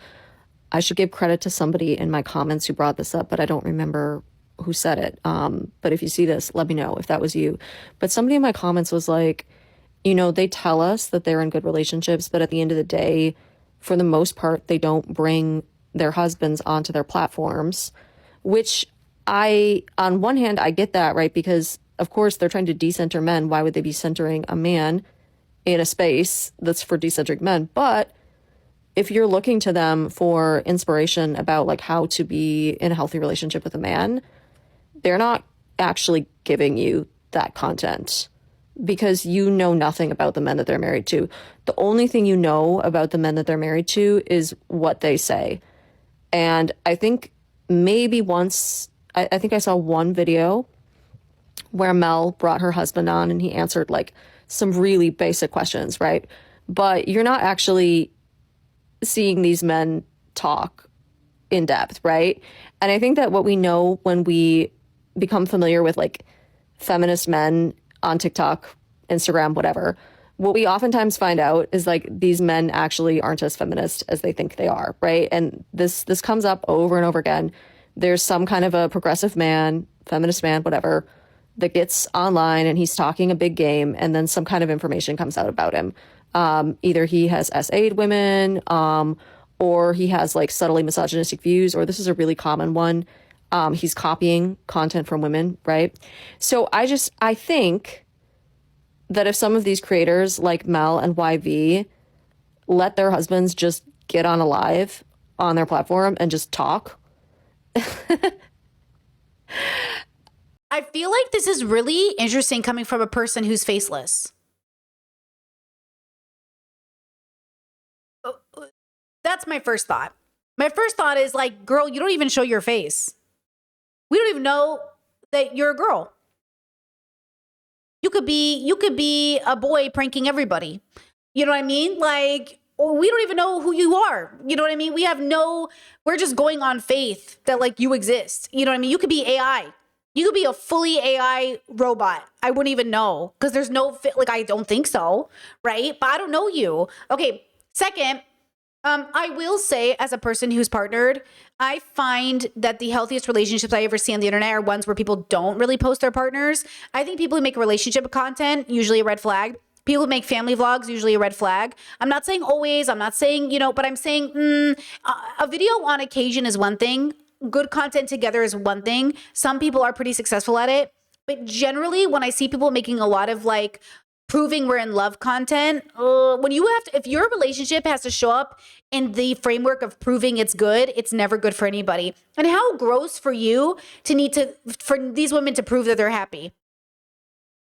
Speaker 8: I should give credit to somebody in my comments who brought this up, but I don't remember who said it. But if you see this, let me know if that was you. But somebody in my comments was like, you know, they tell us that they're in good relationships, but at the end of the day, for the most part, they don't bring their husbands onto their platforms, which on one hand, I get that, right? Because of course they're trying to decenter men. Why would they be centering a man in a space that's for decentering men? But if you're looking to them for inspiration about like how to be in a healthy relationship with a man, they're not actually giving you that content because you know nothing about the men that they're married to. The only thing you know about the men that they're married to is what they say. And I think maybe once, I think I saw one video where Mel brought her husband on and he answered like some really basic questions, right? But you're not actually seeing these men talk in depth, right? And I think that what we know when we become familiar with like feminist men on TikTok, Instagram, whatever, what we oftentimes find out is like these men actually aren't as feminist as they think they are, right? And this comes up over and over again. There's some kind of a progressive man, feminist man, whatever, that gets online and he's talking a big game, and then some kind of information comes out about him. Either he has SA'd women, or he has like subtly misogynistic views, or this is a really common one. He's copying content from women, right? So I think that if some of these creators like Mel and YV let their husbands just get on a live on their platform and just talk.
Speaker 1: I feel like this is really interesting coming from a person who's faceless. That's my first thought. My first thought is like, girl, you don't even show your face. We don't even know that you're a girl. You could be a boy pranking everybody. You know what I mean? Like, we don't even know who you are. You know what I mean? We're just going on faith that like you exist. You know what I mean? You could be AI. You could be a fully AI robot. I wouldn't even know because there's no like, I don't think so. Right. But I don't know you. Okay. Second, I will say as a person who's partnered, I find that the healthiest relationships I ever see on the internet are ones where people don't really post their partners. I think people who make relationship content, usually a red flag. People who make family vlogs, usually a red flag. I'm not saying always, I'm not saying, but I'm saying a video on occasion is one thing. Good content together is one thing. Some people are pretty successful at it. But generally, when I see people making a lot of like proving we're in love content, if your relationship has to show up in the framework of proving it's good, it's never good for anybody. And how gross for you for these women to prove that they're happy.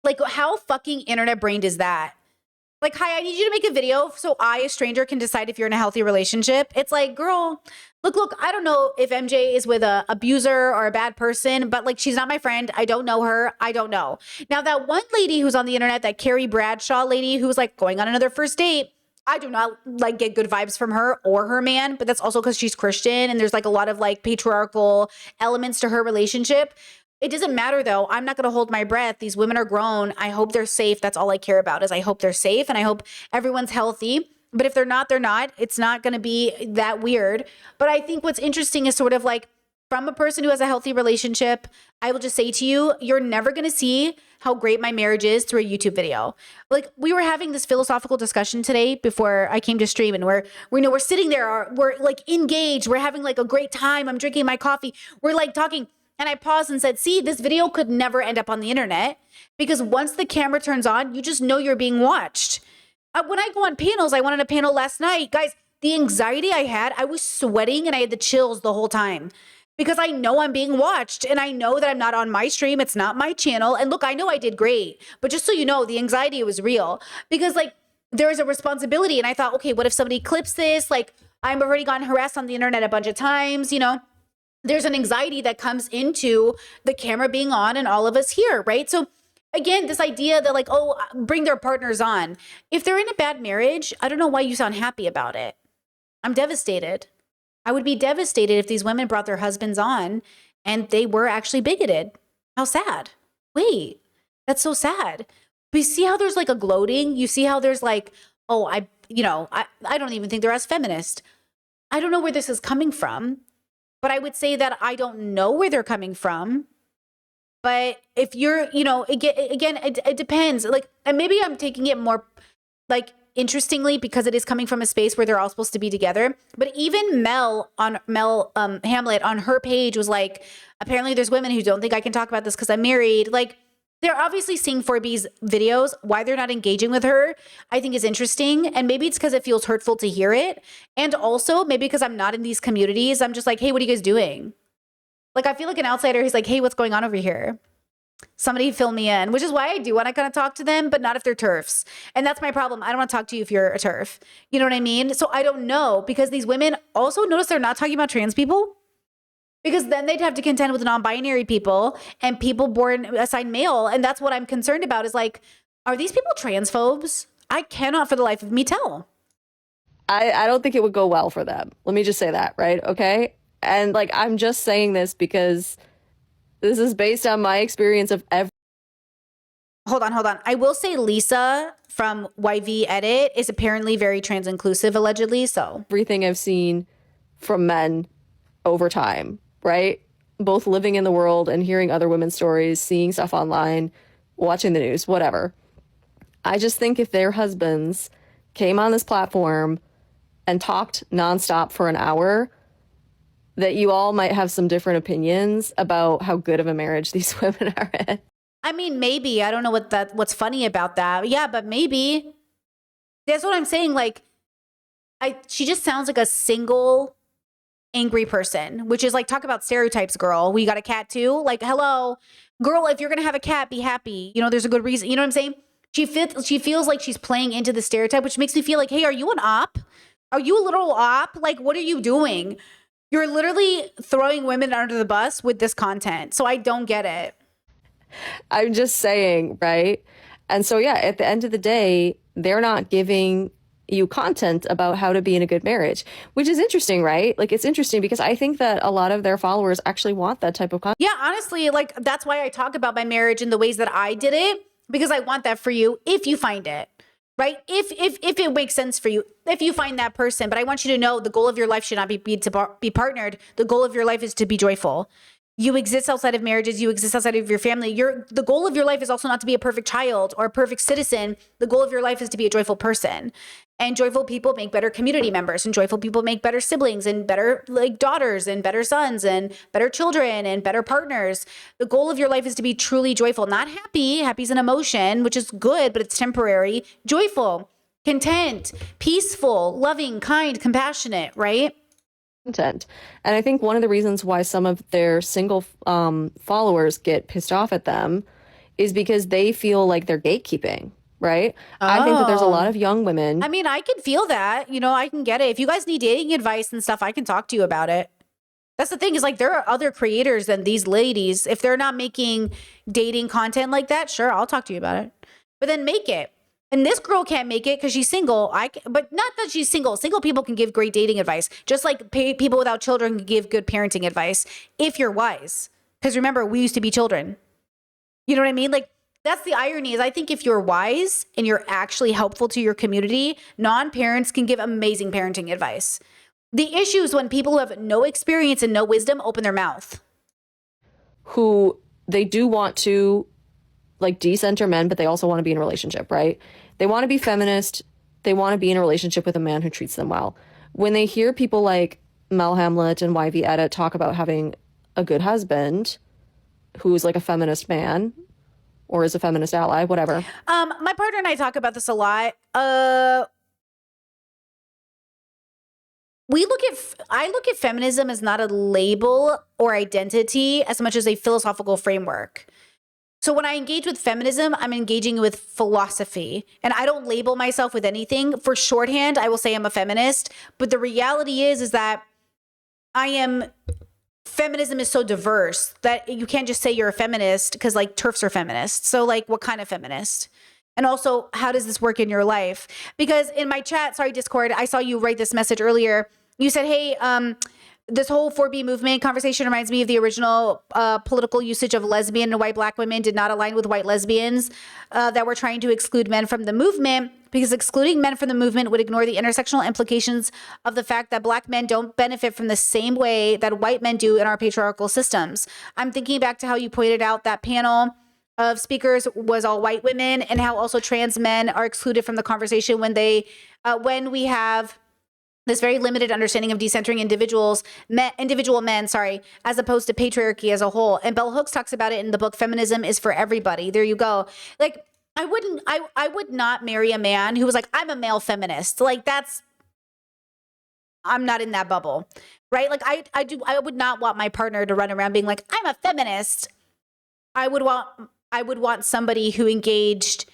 Speaker 1: Like, how fucking internet brained is that? Like, hi, I need you to make a video so I, a stranger, can decide if you're in a healthy relationship. It's like, girl, look, I don't know if MJ is with a abuser or a bad person, but like, she's not my friend. I don't know her. I don't know. Now, that one lady who's on the internet, that Carrie Bradshaw lady who's like going on another first date, I do not like get good vibes from her or her man, but that's also because she's Christian and there's like a lot of like patriarchal elements to her relationship. It doesn't matter though. I'm not going to hold my breath. These women are grown. I hope they're safe. That's all I care about is I hope they're safe and I hope everyone's healthy. But if they're not, they're not. It's not going to be that weird. But I think what's interesting is sort of like from a person who has a healthy relationship, I will just say to you, you're never going to see how great my marriage is through a YouTube video. Like we were having this philosophical discussion today before I came to stream and we're sitting there, we're like engaged. We're having like a great time. I'm drinking my coffee. We're like talking. And I paused and said, see, this video could never end up on the internet because once the camera turns on, you just know you're being watched. When I go on panels, I went on a panel last night. Guys, the anxiety I had, I was sweating and I had the chills the whole time because I know I'm being watched and I know that I'm not on my stream. It's not my channel. And look, I know I did great, but just so you know, the anxiety was real because like there's a responsibility. And I thought, okay, what if somebody clips this? Like, I've already gotten harassed on the internet a bunch of times, there's an anxiety that comes into the camera being on and all of us here, right? So again, this idea that like, oh, bring their partners on. If they're in a bad marriage, I don't know why you sound happy about it. I'm devastated. I would be devastated if these women brought their husbands on and they were actually bigoted. How sad. Wait, that's so sad. But you see how there's like a gloating? You see how there's like, oh, I don't even think they're as feminist. I don't know where this is coming from, but I would say that I don't know where they're coming from. But if you're, again, it depends. Like, and maybe I'm taking it more like interestingly because it is coming from a space where they're all supposed to be together. But even Mel Hamlet on her page was like, apparently there's women who don't think I can talk about this because I'm married. Like, they're obviously seeing 4B's videos. Why they're not engaging with her, I think is interesting. And maybe it's because it feels hurtful to hear it. And also maybe because I'm not in these communities, I'm just like, hey, what are you guys doing? Like, I feel like an outsider who's like, hey, what's going on over here? Somebody fill me in, which is why I do want to kind of talk to them, but not if they're TERFs. And that's my problem. I don't want to talk to you if you're a TERF. You know what I mean? So I don't know, because these women also notice they're not talking about trans people, because then they'd have to contend with non-binary people and people born assigned male. And that's what I'm concerned about is like, are these people transphobes? I cannot for the life of me tell.
Speaker 8: I don't think it would go well for them. Let me just say that, right? Okay. And like, I'm just saying this because this is based on my experience of
Speaker 1: Hold on. I will say Lisa from YV Edit is apparently very trans inclusive, allegedly. So
Speaker 8: everything I've seen from men over time, right? Both living in the world and hearing other women's stories, seeing stuff online, watching the news, whatever. I just think if their husbands came on this platform and talked nonstop for an hour, that you all might have some different opinions about how good of a marriage these women are in.
Speaker 1: I mean, maybe. I don't know what's funny about that. Yeah, but maybe. That's what I'm saying. Like, she just sounds like a single angry person, which is like, talk about stereotypes, girl. We got a cat too. Like, hello, girl, if you're going to have a cat, be happy. There's a good reason. You know what I'm saying? She feels like she's playing into the stereotype, which makes me feel like, hey, are you an op? Are you a literal op? Like, what are you doing? You're literally throwing women under the bus with this content. So I don't get it.
Speaker 8: I'm just saying, right? And so, yeah, at the end of the day, they're not giving you content about how to be in a good marriage, which is interesting, right? Like, it's interesting because I think that a lot of their followers actually want that type of content.
Speaker 1: Yeah, honestly, like, that's why I talk about my marriage in the ways that I did it, because I want that for you if you find it. Right? If it makes sense for you, if you find that person. But I want you to know the goal of your life should not be to be partnered. The goal of your life is to be joyful. You exist outside of marriages. You exist outside of your family. The goal of your life is also not to be a perfect child or a perfect citizen. The goal of your life is to be a joyful person. And joyful people make better community members, and joyful people make better siblings and better like daughters and better sons and better children and better partners. The goal of your life is to be truly joyful, not happy. Happy's an emotion, which is good, but it's temporary. Joyful, content, peaceful, loving, kind, compassionate, right?
Speaker 8: Content. And I think one of the reasons why some of their single followers get pissed off at them is because they feel like they're gatekeeping. Right? I think that there's a lot of young women.
Speaker 1: I mean, I can feel that. I can get it. If you guys need dating advice and stuff, I can talk to you about it. That's the thing is like, there are other creators than these ladies. If they're not making dating content like that, sure, I'll talk to you about it. But then make it. And this girl can't make it because she's single. But not that she's single. Single people can give great dating advice, just like people without children can give good parenting advice if you're wise. Because remember, we used to be children. You know what I mean? Like, that's the irony is I think if you're wise and you're actually helpful to your community, non-parents can give amazing parenting advice. The issue is when people who have no experience and no wisdom open their mouth.
Speaker 8: Who they do want to like decenter men, but they also want to be in a relationship, right? They want to be feminist. They want to be in a relationship with a man who treats them well. When they hear people like Mel Hamlet and YV Edit talk about having a good husband who's like a feminist man, or is a feminist ally, whatever.
Speaker 1: My partner and I talk about this a lot. I look at feminism as not a label or identity as much as a philosophical framework. So when I engage with feminism, I'm engaging with philosophy, and I don't label myself with anything. For shorthand, I will say I'm a feminist, but the reality is that feminism is so diverse that you can't just say you're a feminist because like TERFs are feminists. So like what kind of feminist? And also, how does this work in your life? Because in my chat, sorry, Discord, I saw you write this message earlier. You said, hey, this whole 4B movement conversation reminds me of the original political usage of lesbian and white black women did not align with white lesbians that were trying to exclude men from the movement, because excluding men from the movement would ignore the intersectional implications of the fact that black men don't benefit from the same way that white men do in our patriarchal systems. I'm thinking back to how you pointed out that panel of speakers was all white women, and how also trans men are excluded from the conversation when we have this very limited understanding of decentering individual men, as opposed to patriarchy as a whole. And Bell Hooks talks about it in the book Feminism is for Everybody. There you go. Like, I would not marry a man who was like, I'm a male feminist. Like, I'm not in that bubble, right? Like, I would not want my partner to run around being like, I'm a feminist. I would want somebody who engaged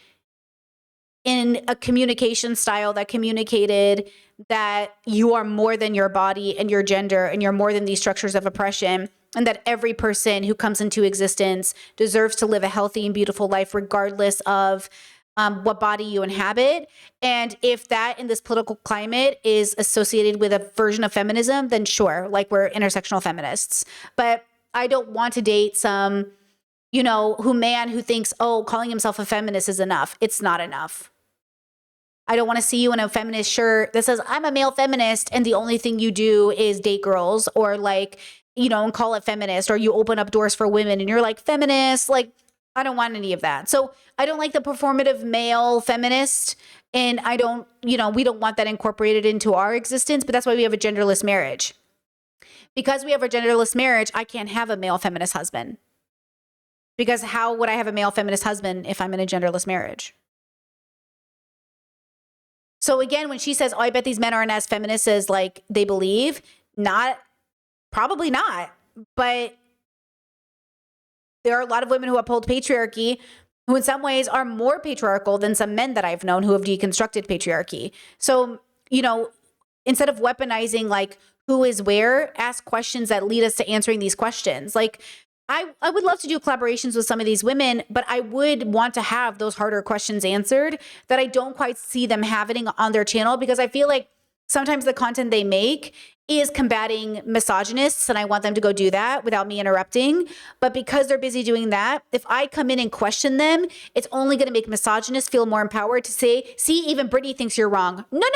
Speaker 1: in a communication style that communicated that you are more than your body and your gender, and you're more than these structures of oppression, and that every person who comes into existence deserves to live a healthy and beautiful life regardless of what body you inhabit. And if that in this political climate is associated with a version of feminism, then sure, like we're intersectional feminists. But I don't want to date some, who thinks, oh, calling himself a feminist is enough. It's not enough. I don't want to see you in a feminist shirt that says, I'm a male feminist, and the only thing you do is date girls, or and call it feminist, or you open up doors for women and you're like feminist. Like, I don't want any of that. So I don't like the performative male feminist, and we don't want that incorporated into our existence, but that's why we have a genderless marriage. Because we have a genderless marriage, I can't have a male feminist husband. Because how would I have a male feminist husband if I'm in a genderless marriage? So again, when she says, oh, I bet these men aren't as feminists as like they believe, probably not. But there are a lot of women who uphold patriarchy who in some ways are more patriarchal than some men that I've known who have deconstructed patriarchy. So, instead of weaponizing like who is where, ask questions that lead us to answering these questions. Like, I would love to do collaborations with some of these women, but I would want to have those harder questions answered that I don't quite see them having on their channel, because I feel like sometimes the content they make is combating misogynists, and I want them to go do that without me interrupting. But because they're busy doing that, if I come in and question them, it's only going to make misogynists feel more empowered to say, see, even Brittany thinks you're wrong. No,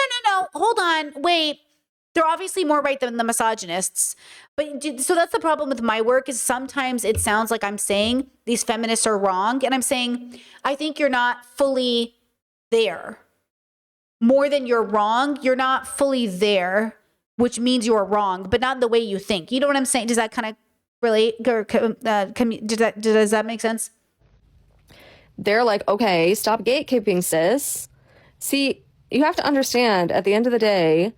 Speaker 1: hold on, wait. They're obviously more right than the misogynists. But so that's the problem with my work, is sometimes it sounds like I'm saying these feminists are wrong. And I'm saying, I think you're not fully there. More than you're wrong, you're not fully there, which means you're wrong, but not the way you think. You know what I'm saying? Does that kind of relate? Or, does that make sense?
Speaker 8: They're like, okay, stop gatekeeping, sis. See, you have to understand, at the end of the day,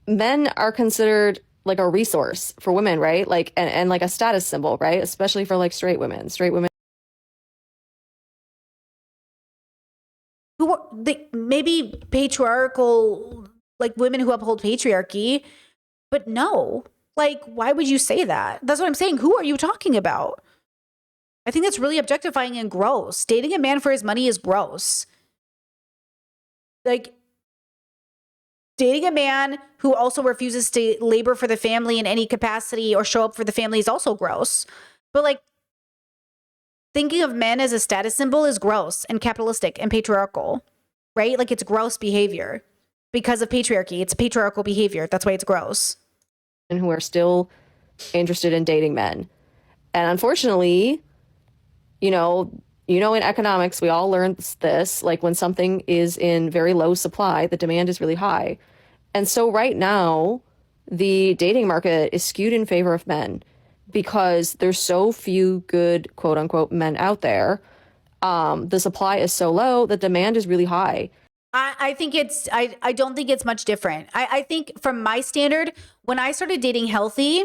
Speaker 8: men are considered like a resource for women, right? Like, and like a status symbol, right? Especially for like straight women.
Speaker 1: Who are maybe patriarchal, like women who uphold patriarchy, but no. Like, why would you say that? That's what I'm saying. Who are you talking about? I think that's really objectifying and gross. Dating a man for his money is gross. Like, dating a man who also refuses to labor for the family in any capacity or show up for the family is also gross. But like, thinking of men as a status symbol is gross and capitalistic and patriarchal, right? Like, it's gross behavior because of patriarchy. It's patriarchal behavior. That's why it's gross.
Speaker 8: And who are still interested in dating men. And unfortunately, in economics, we all learned this, like when something is in very low supply, the demand is really high. And so right now, the dating market is skewed in favor of men because there's so few good, quote unquote, men out there. The supply is so low, the demand is really high.
Speaker 1: I think I don't think it's much different. I think from my standard, when I started dating healthy,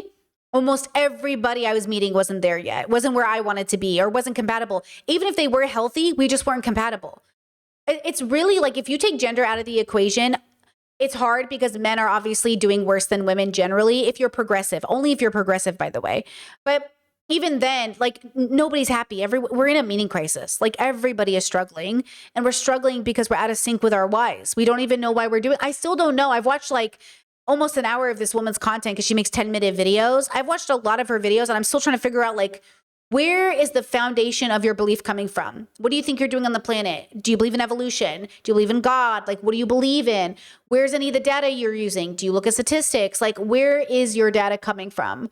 Speaker 1: Almost everybody I was meeting wasn't there yet, wasn't where I wanted to be, or wasn't compatible. Even if they were healthy, we just weren't compatible. It's really like, if you take gender out of the equation, it's hard because men are obviously doing worse than women generally if you're progressive. Only if you're progressive, by the way. But even then, like, nobody's happy. We're in a meaning crisis. Like, everybody is struggling, and we're struggling because we're out of sync with our whys. We don't even know why we're doing. I still don't know. I've watched like almost an hour of this woman's content because she makes 10-minute videos. I've watched a lot of her videos, and I'm still trying to figure out, like, where is the foundation of your belief coming from? What do you think you're doing on the planet? Do you believe in evolution? Do you believe in God? Like, what do you believe in? Where's any of the data you're using? Do you look at statistics? Like, where is your data coming from?